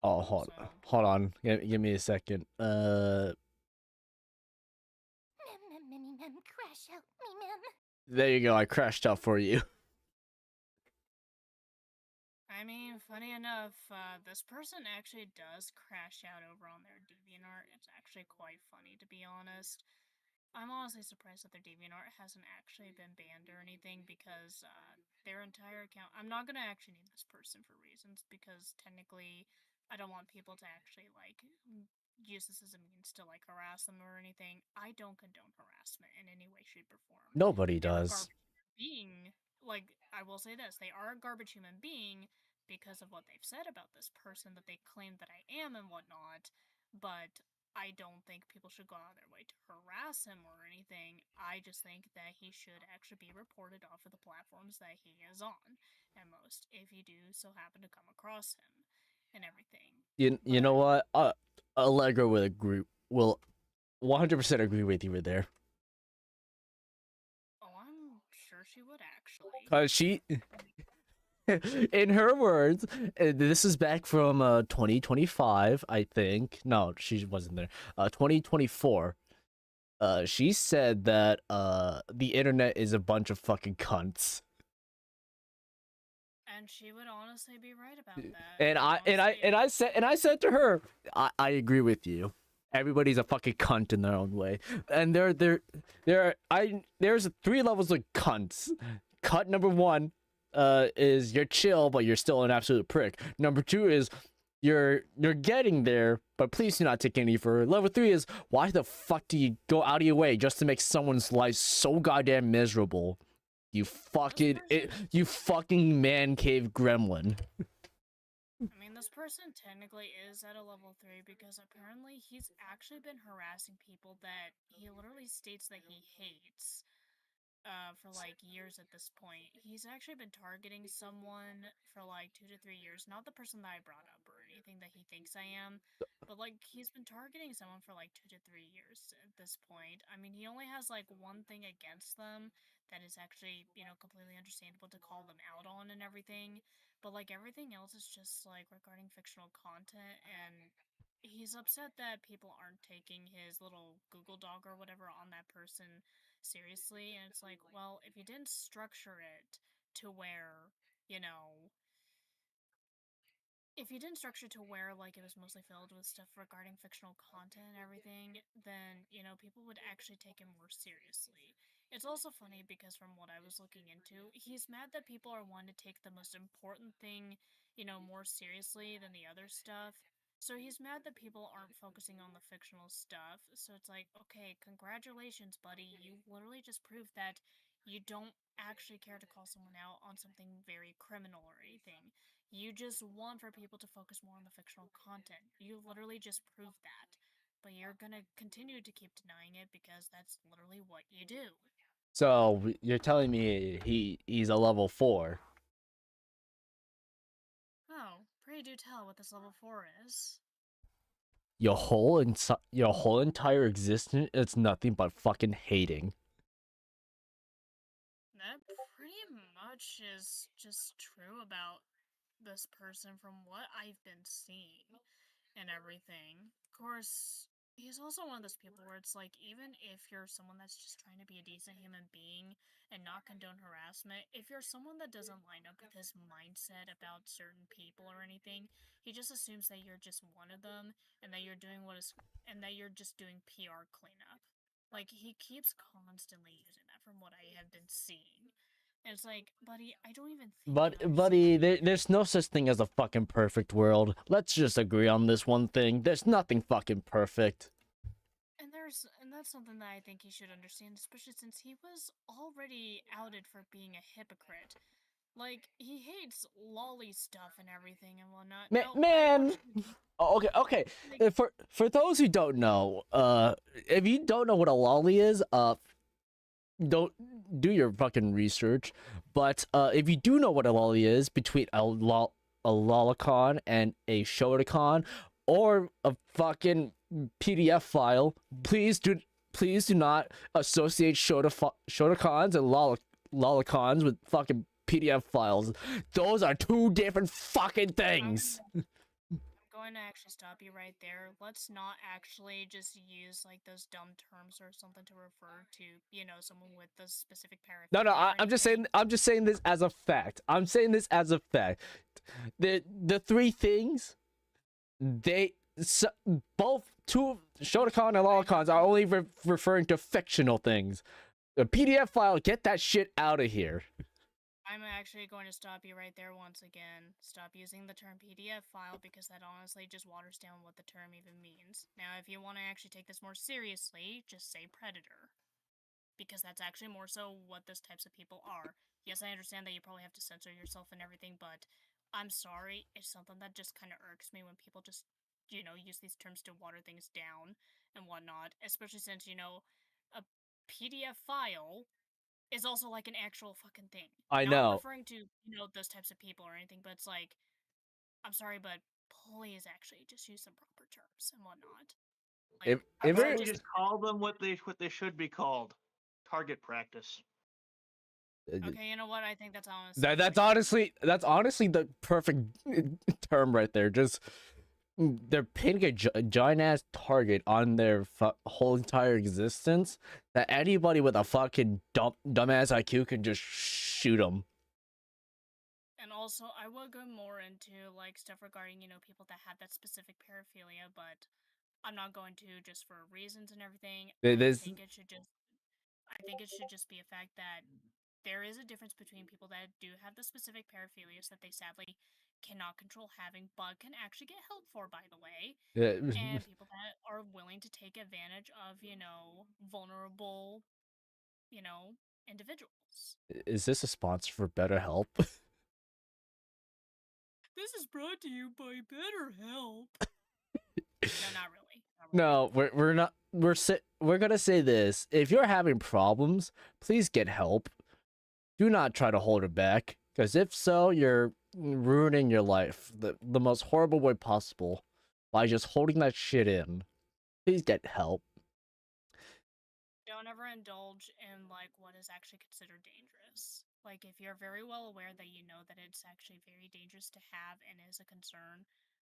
Oh, So, hold on. Give me a second. Crash out, me man. There you go. I crashed out for you. I mean, funny enough, this person actually does crash out over on their DeviantArt. It's actually quite funny, to be honest. I'm honestly surprised that their DeviantArt hasn't actually been banned or anything because their entire account. I'm not gonna actually name this person for reasons because technically, I don't want people to actually like use this as a means to like harass them or anything. I don't condone harassment in any way, shape, or form. Nobody They are a does. garbage human being. Like I will say this, they are a garbage human being because of what they've said about this person that they claim that I am and whatnot. But I don't think people should go out of their way to harass him or anything. I just think that he should actually be reported off of the platforms that he is on, at most, if you do so happen to come across him and everything. You know what? Allegra will 100% agree with you there. Oh, I'm sure she would actually. Cause she, in her words, this is back from 2025, I think. No, she wasn't there. 2024. She said that the internet is a bunch of fucking cunts. And she would honestly be right about that. And I said to her, I agree with you. Everybody's a fucking cunt in their own way. And there's 3 levels of cunts. Cunt number 1 is you're chill but you're still an absolute prick. Number 2 is you're getting there, but please do not take any further. Level 3 is why the fuck do you go out of your way just to make someone's life so goddamn miserable? You fucking man cave gremlin. I mean, this person technically is at a level 3 because apparently he's actually been harassing people that he literally states that he hates. for like years at this point. He's actually been targeting someone for like 2 to 3 years. Not the person that I brought up or anything that he thinks I am, but like he's been targeting someone for like 2 to 3 years at this point. I mean, he only has like one thing against them that is actually, completely understandable to call them out on and everything. But like everything else is just like regarding fictional content, and he's upset that people aren't taking his little Google Doc or whatever on that person seriously. And it's like, well, if you didn't structure it to where, you know, if you didn't structure to where like it was mostly filled with stuff regarding fictional content and everything, then people would actually take him more seriously. It's also funny because from what I was looking into, he's mad that people are wanting to take the most important thing, more seriously than the other stuff. So he's mad that people aren't focusing on the fictional stuff. So it's like, okay, congratulations, buddy. You literally just proved that you don't actually care to call someone out on something very criminal or anything. You just want for people to focus more on the fictional content. You literally just proved that. But you're gonna continue to keep denying it because that's literally what you do. So you're telling me he's a level 4? Oh, pray do tell what this level 4 is. Your whole entire existence is nothing but fucking hating. That pretty much is just true about this person from what I've been seeing and everything. Of course, he's also one of those people where it's like, even if you're someone that's just trying to be a decent human being and not condone harassment, if you're someone that doesn't line up with his mindset about certain people or anything, he just assumes that you're just one of them and that you're doing and that you're just doing PR cleanup. Like, he keeps constantly using that from what I have been seeing. And it's like, buddy, I don't even think But buddy, there, there's no such thing as a fucking perfect world. Let's just agree on this one thing. There's nothing fucking perfect. And that's something that I think he should understand, especially since he was already outed for being a hypocrite. Like, he hates lolly stuff and everything and whatnot. Man, oh, okay. Like, For those who don't know, if you don't know what a lolly is, don't do your fucking research. But if you do know what a lolly is, between a lolicon and a shotacon, or a fucking PDF file, please do not associate shotacons and lolicons with fucking PDF files. Those are two different fucking things. I'm going to actually stop you right there. Let's not actually just use like those dumb terms or something to refer to, someone with the specific paraphernalia. No, I'm just saying this as a fact. I'm saying this as a fact. The three things, both two shotacon and lolicons are only referring to fictional things. The PDF file, get that shit out of here. I'm actually going to stop you right there once again. Stop using the term PDF file because that honestly just waters down what the term even means. Now, if you want to actually take this more seriously, just say predator. Because that's actually more so what those types of people are. Yes, I understand that you probably have to censor yourself and everything, but I'm sorry, it's something that just kind of irks me when people just, use these terms to water things down and whatnot, especially since, a PDF file is also like an actual fucking thing. I Not know. referring to, those types of people or anything, but it's like, I'm sorry, but please actually just use some proper terms and whatnot. Like, I'd rather just call them what they should be called. Target practice. Okay, you know what? I think that's honestly that's honestly the perfect term right there. Just they're pinning a giant ass target on their whole entire existence that anybody with a fucking dumbass IQ can just shoot them. And also, I will go more into like stuff regarding people that have that specific paraphilia, but I'm not going to just for reasons and everything. I think it should just be a fact that there is a difference between people that do have the specific paraphilias that they sadly cannot control having, but can actually get help for, by the way, and people that are willing to take advantage of, vulnerable, individuals. Is this a sponsor for BetterHelp? This is brought to you by BetterHelp. No, not really. No, we're not. We're gonna say this. If you're having problems, please get help. Do not try to hold it back, because if so, you're ruining your life the most horrible way possible by just holding that shit in. Please get help. Don't ever indulge in like what is actually considered dangerous. Like if you're very well aware that you know that it's actually very dangerous to have and is a concern,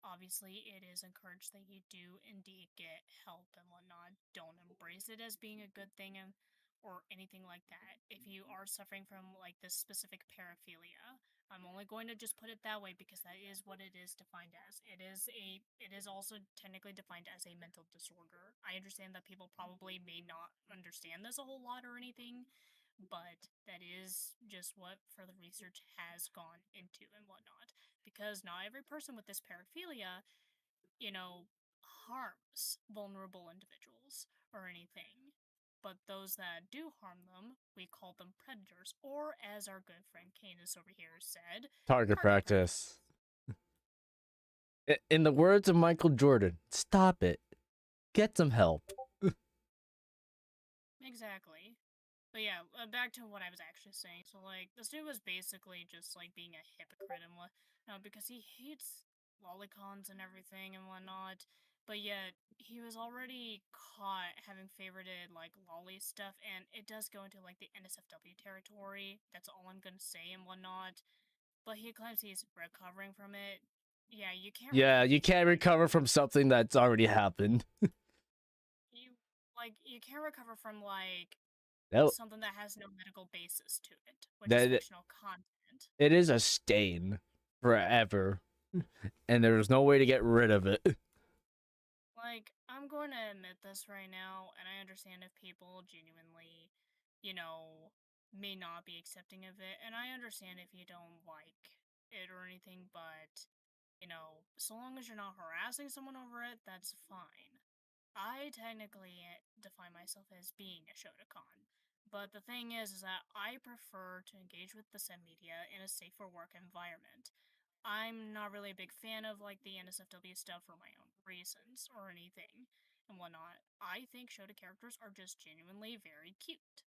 obviously it is encouraged that you do indeed get help and whatnot. Don't embrace it as being a good thing or anything like that. If you are suffering from like this specific paraphilia, I'm only going to just put it that way because that is what it is defined as. It is also technically defined as a mental disorder. I understand that people probably may not understand this a whole lot or anything, but that is just what further research has gone into and whatnot. Because not every person with this paraphilia, harms vulnerable individuals or anything. But those that do harm them, we call them predators, or as our good friend Canis over here said, Target practice. In the words of Michael Jordan, stop it. Get some help. Exactly. But yeah, back to what I was actually saying. So, like, this dude was basically just, like, being a hypocrite and because he hates lolicons and everything and whatnot. But yet, he was already caught having favorited, like, lolly stuff, and it does go into, like, the NSFW territory. That's all I'm gonna say and whatnot. But he claims he's recovering from it. Yeah, you can't. Yeah, you can't recover from something that's already happened. You can't recover from, like, No, something that has no medical basis to it, which That- is fictional content. it is a stain forever, and there's no way to get rid of it. Like, I'm going to admit this right now, and I understand if people genuinely, may not be accepting of it, and I understand if you don't like it or anything, but, so long as you're not harassing someone over it, that's fine. I technically define myself as being a Shotokan, but the thing is that I prefer to engage with the said media in a safer work environment. I'm not really a big fan of like the NSFW stuff for my own reasons or anything and whatnot. I think Shota characters are just genuinely very cute.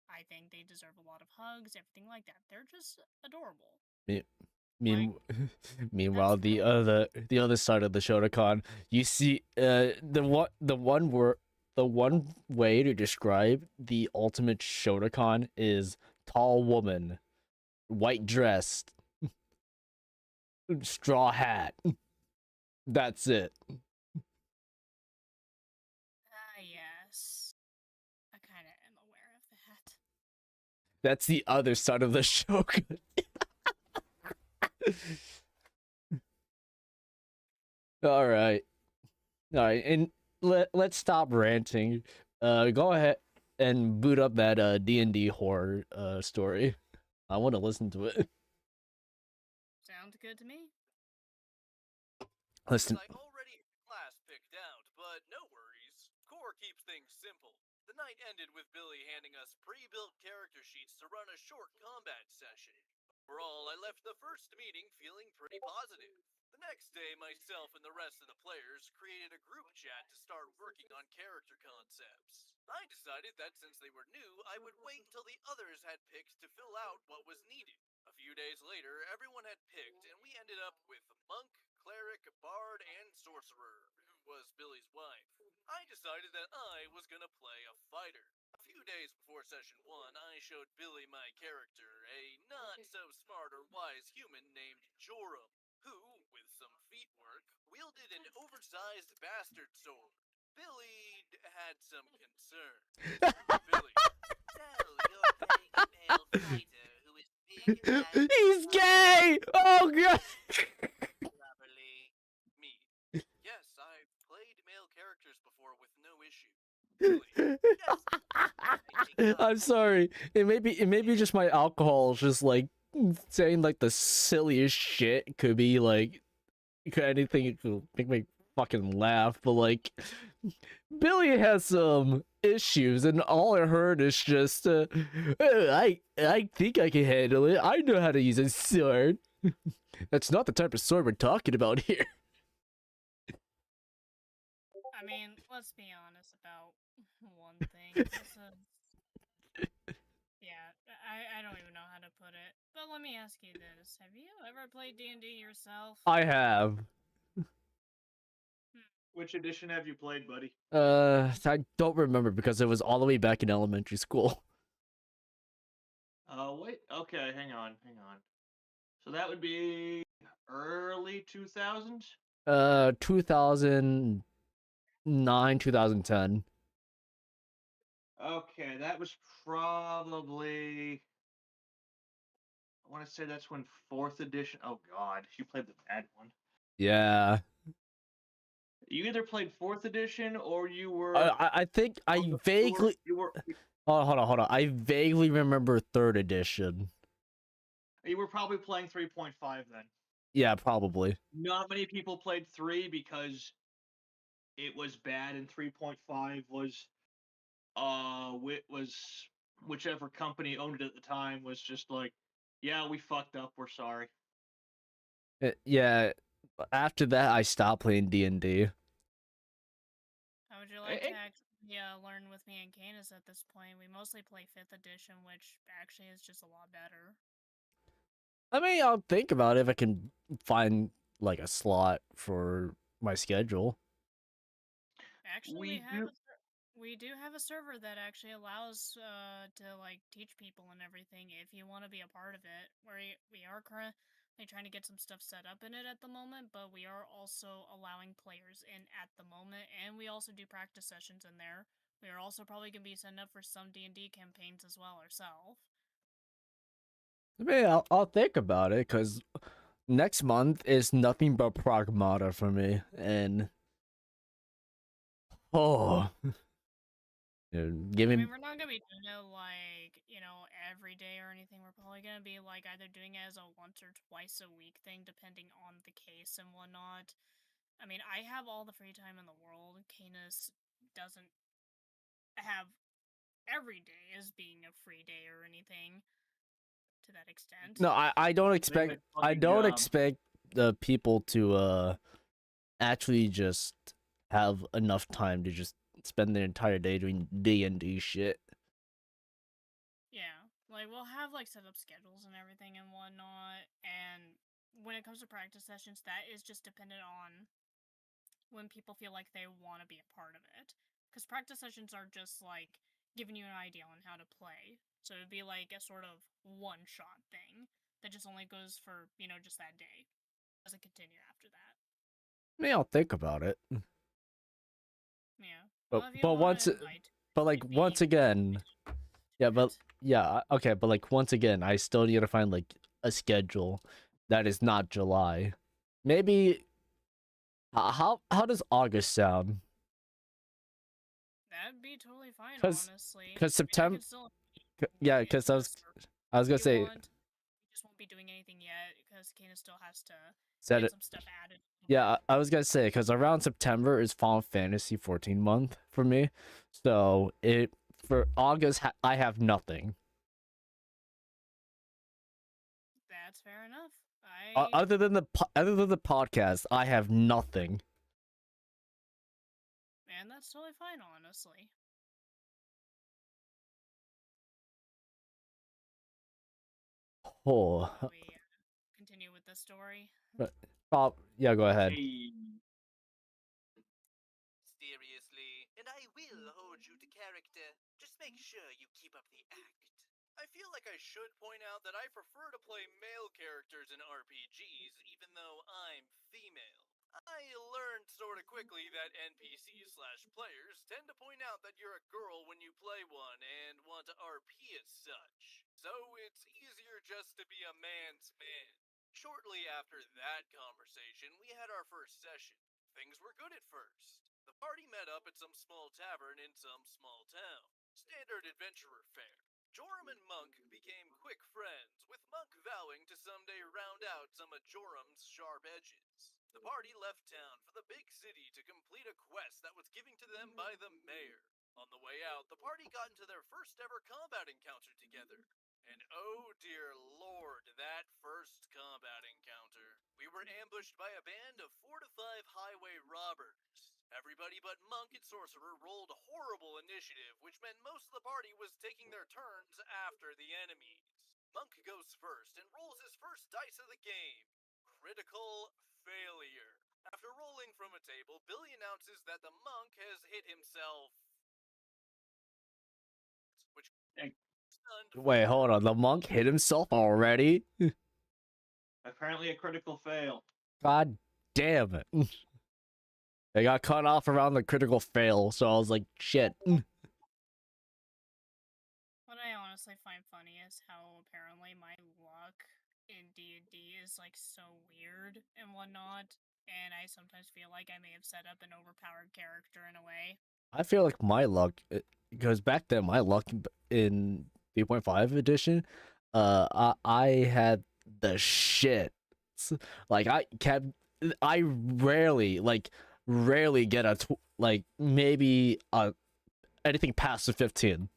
I think they deserve a lot of hugs, everything like that. They're just adorable. Meanwhile, the other side of the Shotokan, you see, the one way to describe the ultimate Shotokan is tall woman, white dress, straw hat. That's it. Yes. I kind of am aware of that. That's the other side of the Shogun. All right, and let's stop ranting. Go ahead and boot up that D&D horror story. I want to listen to it. Sounds good to me. Listen. I already had class picked out, but no worries. Core keeps things simple. The night ended with Billy handing us pre-built character sheets to run a short combat session. Overall, I left the first meeting feeling pretty positive. The next day, myself and the rest of the players created a group chat to start working on character concepts. I decided that since they were new, I would wait until the others had picked to fill out what was needed. A few days later, everyone had picked, and we ended up with monk, cleric, bard, and sorcerer, who was Billy's wife. I decided that I was gonna play a fighter. A few days before session 1, I showed Billy my character, a not-so-smart or wise human named Joram, who, with some feet work, wielded an oversized bastard sword. Billy had some concerns. Billy. So, you're playing a male fighter who is big and He's gay! Oh god! properly me. Yes, I played male characters before with no issue. Billy. Yes. I'm sorry. It may be just my alcohol just like saying like the silliest shit could be like anything could make me fucking laugh, but like Billy has some issues and all I heard is just I think I can handle it. I know how to use a sword. That's not the type of sword we're talking about here. I mean, let's be honest about one thing. This is, yeah, I don't even know how to put it. But let me ask you this: have you ever played D&D yourself? I have. Which edition have you played, buddy? I don't remember because it was all the way back in elementary school. Wait. Okay, hang on. So that would be early 2000s? 2009, 2010. Okay, that was probably. I want to say that's when 4th edition. Oh God, you played the bad one. Yeah. You either played 4th edition or you were. I think I vaguely. You were. Oh, hold on. I vaguely remember 3rd edition. You were probably playing 3.5 then. Yeah, probably. Not many people played 3 because it was bad, and 3.5 was whichever company owned it at the time was just like, yeah, we fucked up, we're sorry. Yeah. After that, I stopped playing D&D. How would you like Hey. to actually learn with me and Canis at this point? We mostly play 5th edition, which actually is just a lot better. I mean, I'll think about it if I can find like a slot for my schedule. Actually, we do have a server that actually allows to like teach people and everything if you want to be a part of it. We are currently trying to get some stuff set up in it at the moment, but we are also allowing players in at the moment, and we also do practice sessions in there. We are also probably gonna be setting up for some D&D campaigns as well ourselves. I mean, I'll think about it because next month is nothing but Pragmata for me, and oh, I mean, we're not gonna be doing it like, every day or anything. We're probably gonna be like either doing it as a once or twice a week thing, depending on the case and whatnot. I mean, I have all the free time in the world. Canis doesn't have every day as being a free day or anything to that extent. No, I don't expect the people to actually just have enough time to just spend their entire day doing D&D shit. Yeah, like we'll have like set up schedules and everything and whatnot, and when it comes to practice sessions, that is just dependent on when people feel like they want to be a part of it. Because practice sessions are just like giving you an idea on how to play. So it'd be like a sort of one-shot thing that just only goes for, just that day. Doesn't continue after that. I mean, I'll think about it. Yeah. But Well, if you but wanna once invite but like me, once again, yeah, but it. yeah, okay, but like once again, I still need to find like a schedule that is not July. Maybe how does August sound? That'd be totally fine, 'Cause- honestly. 'cause I mean, I Septem- can still Yeah, invite because you I to was the server I was gonna if you say want. We just won't be doing anything yet because Kana still has to said get it. some stuff added. Yeah, I was gonna say because around September is Final Fantasy 14 month for me, so it for August I have nothing. That's fair enough. Other than the podcast, I have nothing. And that's totally fine, honestly. Oh, We continue with the story. yeah, go ahead. Hey. Seriously, and I will hold you to character. Just make sure you keep up the act. I feel like I should point out that I prefer to play male characters in RPGs, even though I'm female. I learned sorta quickly that NPCs/players tend to point out that you're a girl when you play one and want to RP as such. So it's easier just to be a man's man. Shortly after that conversation, we had our first session. Things were good at first. The party met up at some small tavern in some small town. Standard adventurer fare. Joram and Monk became quick friends, with Monk vowing to someday round out some of Joram's sharp edges. The party left town for the big city to complete a quest that was given to them by the mayor. On the way out, the party got into their first ever combat encounter together. And oh dear lord, that first combat encounter. We were ambushed by a band of 4 to 5 highway robbers. Everybody but Monk and Sorcerer rolled horrible initiative, which meant most of the party was taking their turns after the enemies. Monk goes first and rolls his first dice of the game. Critical failure. After rolling from a table, Billy announces that the monk has hit himself. Which stunned. Wait, hold on. The monk hit himself already? Apparently a critical fail. God damn it. I got cut off around the critical fail, so I was like, shit. What I honestly find funny is how apparently my luck in D&D is like so weird and whatnot, and I sometimes feel like I may have set up an overpowered character in a way. I feel like my luck, because back then my luck in 3.5 edition, I had the shit. Like I rarely get a maybe anything past a 15.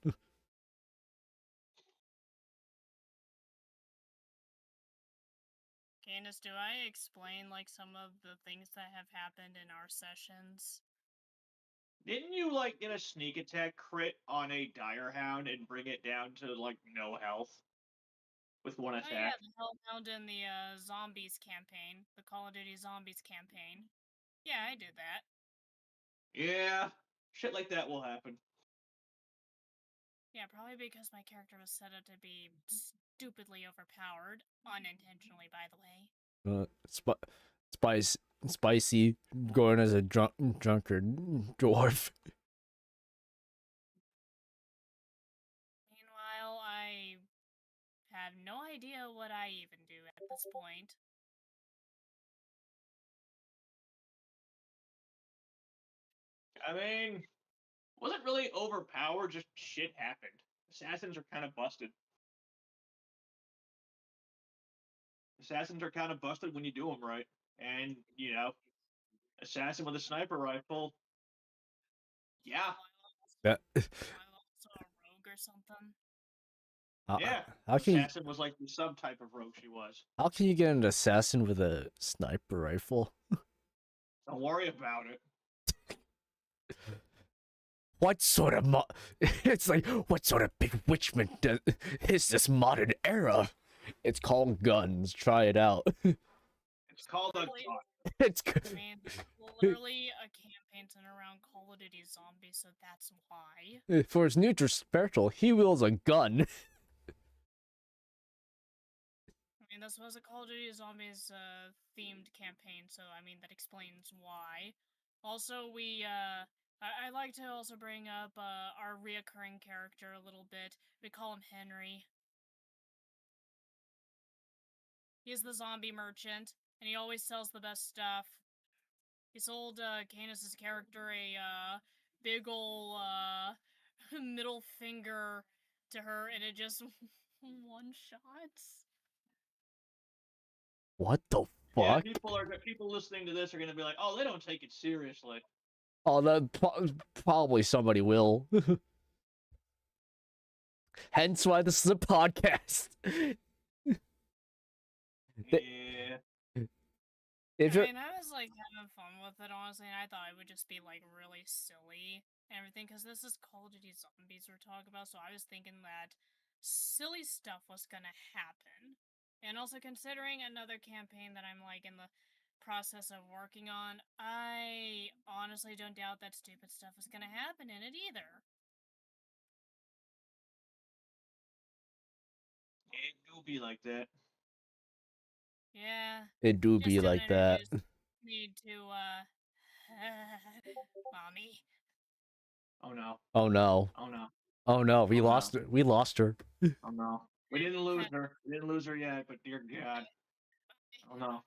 Candace, do I explain like some of the things that have happened in our sessions? Didn't you like get a sneak attack crit on a dire hound and bring it down to like no health with one Oh yeah, attack? the Hellhound in the Zombies campaign, the Call of Duty Zombies campaign. Yeah, I did that. Yeah, shit like that will happen. Yeah, probably because my character was set up to be stupidly overpowered, unintentionally, by the way. Spicy going as a drunkard dwarf. Meanwhile, I have no idea what I even do at this point. I mean, wasn't really overpowered, just shit happened. Assassins are kind of busted. Assassins are kind of busted when you do them right. And, you know, assassin with a sniper rifle. Yeah. Yeah. I'm also a rogue or something. Yeah. How can you, Assassin was like the subtype of rogue she was. how can you get an assassin with a sniper rifle? Don't worry about it. What sort of it's like, what sort of bewitchment is this modern era? It's called guns. Try it out. It's called a Literally- gun. It's I mean, literally a campaign centered around Call of Duty Zombies, so that's why. for his neutral special, he wields a gun. I mean, this was a Call of Duty Zombies themed campaign, so I mean that explains why. Also, I like to also bring up our reoccurring character a little bit. We call him Henry. He's the zombie merchant, and he always sells the best stuff. He sold Canis' character a big ol' middle finger to her, and it just one shots. What the Yeah, fuck? people listening to this are gonna be like, oh, they don't take it seriously. Oh, that probably somebody will. Hence why this is a podcast. Yeah. If I you're, mean, I was like having fun with it, honestly, and I thought it would just be like really silly and everything, because this is Call of Duty Zombies we're talking about, so I was thinking that silly stuff was gonna happen. And also considering another campaign that I'm like in the process of working on, I honestly don't doubt that stupid stuff is gonna happen in it either. It do be like that. Yeah, it do just be don't like that. introduce me to mommy. Oh no. Oh no. Oh no. Oh no. We Oh, no. lost her. We lost her. Oh no. We didn't lose her. We didn't lose her yet, but dear God. Oh no.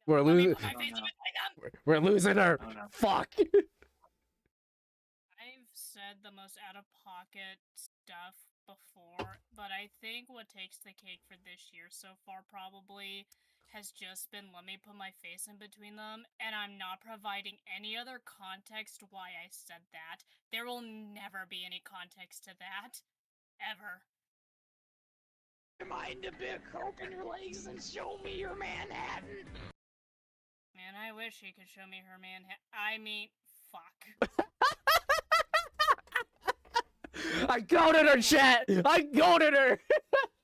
We're losing. Put my face in my gun. We're losing her. Oh no. Fuck. I've said the most out of pocket stuff before, but I think what takes the cake for this year so far probably has just been let me put my face in between them, and I'm not providing any other context why I said that. There will never be any context to that. Ever. Mind a bit, open your legs and show me your Manhattan. Man, And I wish she could show me her man. I mean, fuck. I goaded her, chat. I goaded her.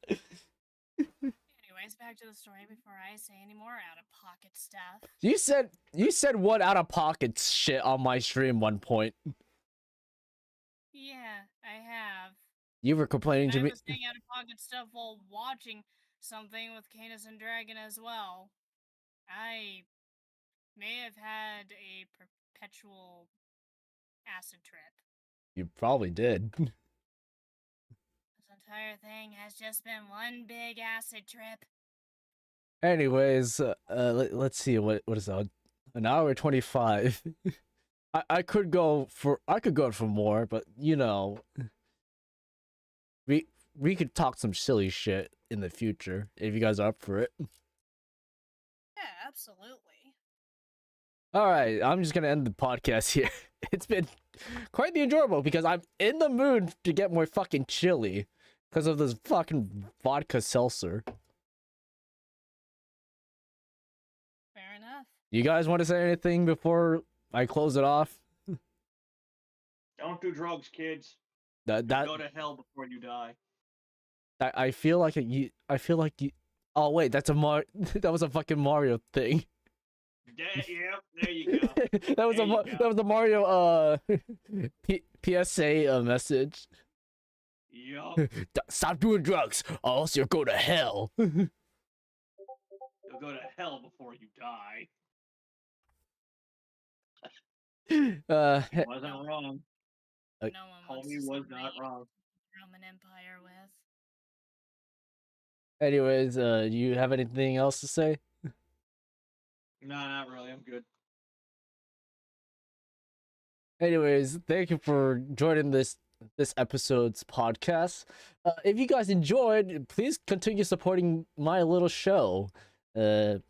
Anyways, back to the story before I say any more out-of-pocket stuff. You said what out of pocket shit on my stream one point. Yeah, I have. You were complaining to I me. was saying out-of-pocket stuff while watching something with Canis and Dragon as well. I may have had a perpetual acid trip. You probably did. This entire thing has just been one big acid trip. Anyways, let's see what is that? An hour 25. I could go for more, but you know, we could talk some silly shit in the future if you guys are up for it. Yeah, absolutely. All right, I'm just gonna end the podcast here. It's been quite the enjoyable because I'm in the mood to get more fucking chili because of this fucking vodka seltzer. Fair enough. You guys want to say anything before I close it off? Don't do drugs, kids. That Go to hell before you die. I feel like you. Oh wait, that's that was a fucking Mario thing. Yep, there you go. that was a Mario PSA message. Yup. Stop doing drugs, or else you'll go to hell. You'll go to hell before you die. He wasn't wrong. No one wants Homie to was see not me wrong. Roman Empire with. Anyways, do you have anything else to say? No, not really. I'm good. Anyways, thank you for joining this episode's podcast. If you guys enjoyed, please continue supporting my little show. I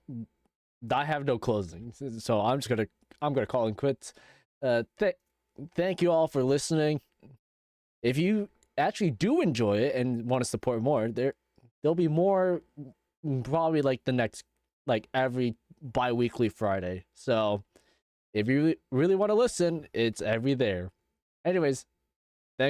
have no closing, so I'm gonna call it quits. Thank you all for listening. If you actually do enjoy it and want to support more, there'll be more probably like every bi-weekly Friday. So if you really want to listen, it's every there. Anyways,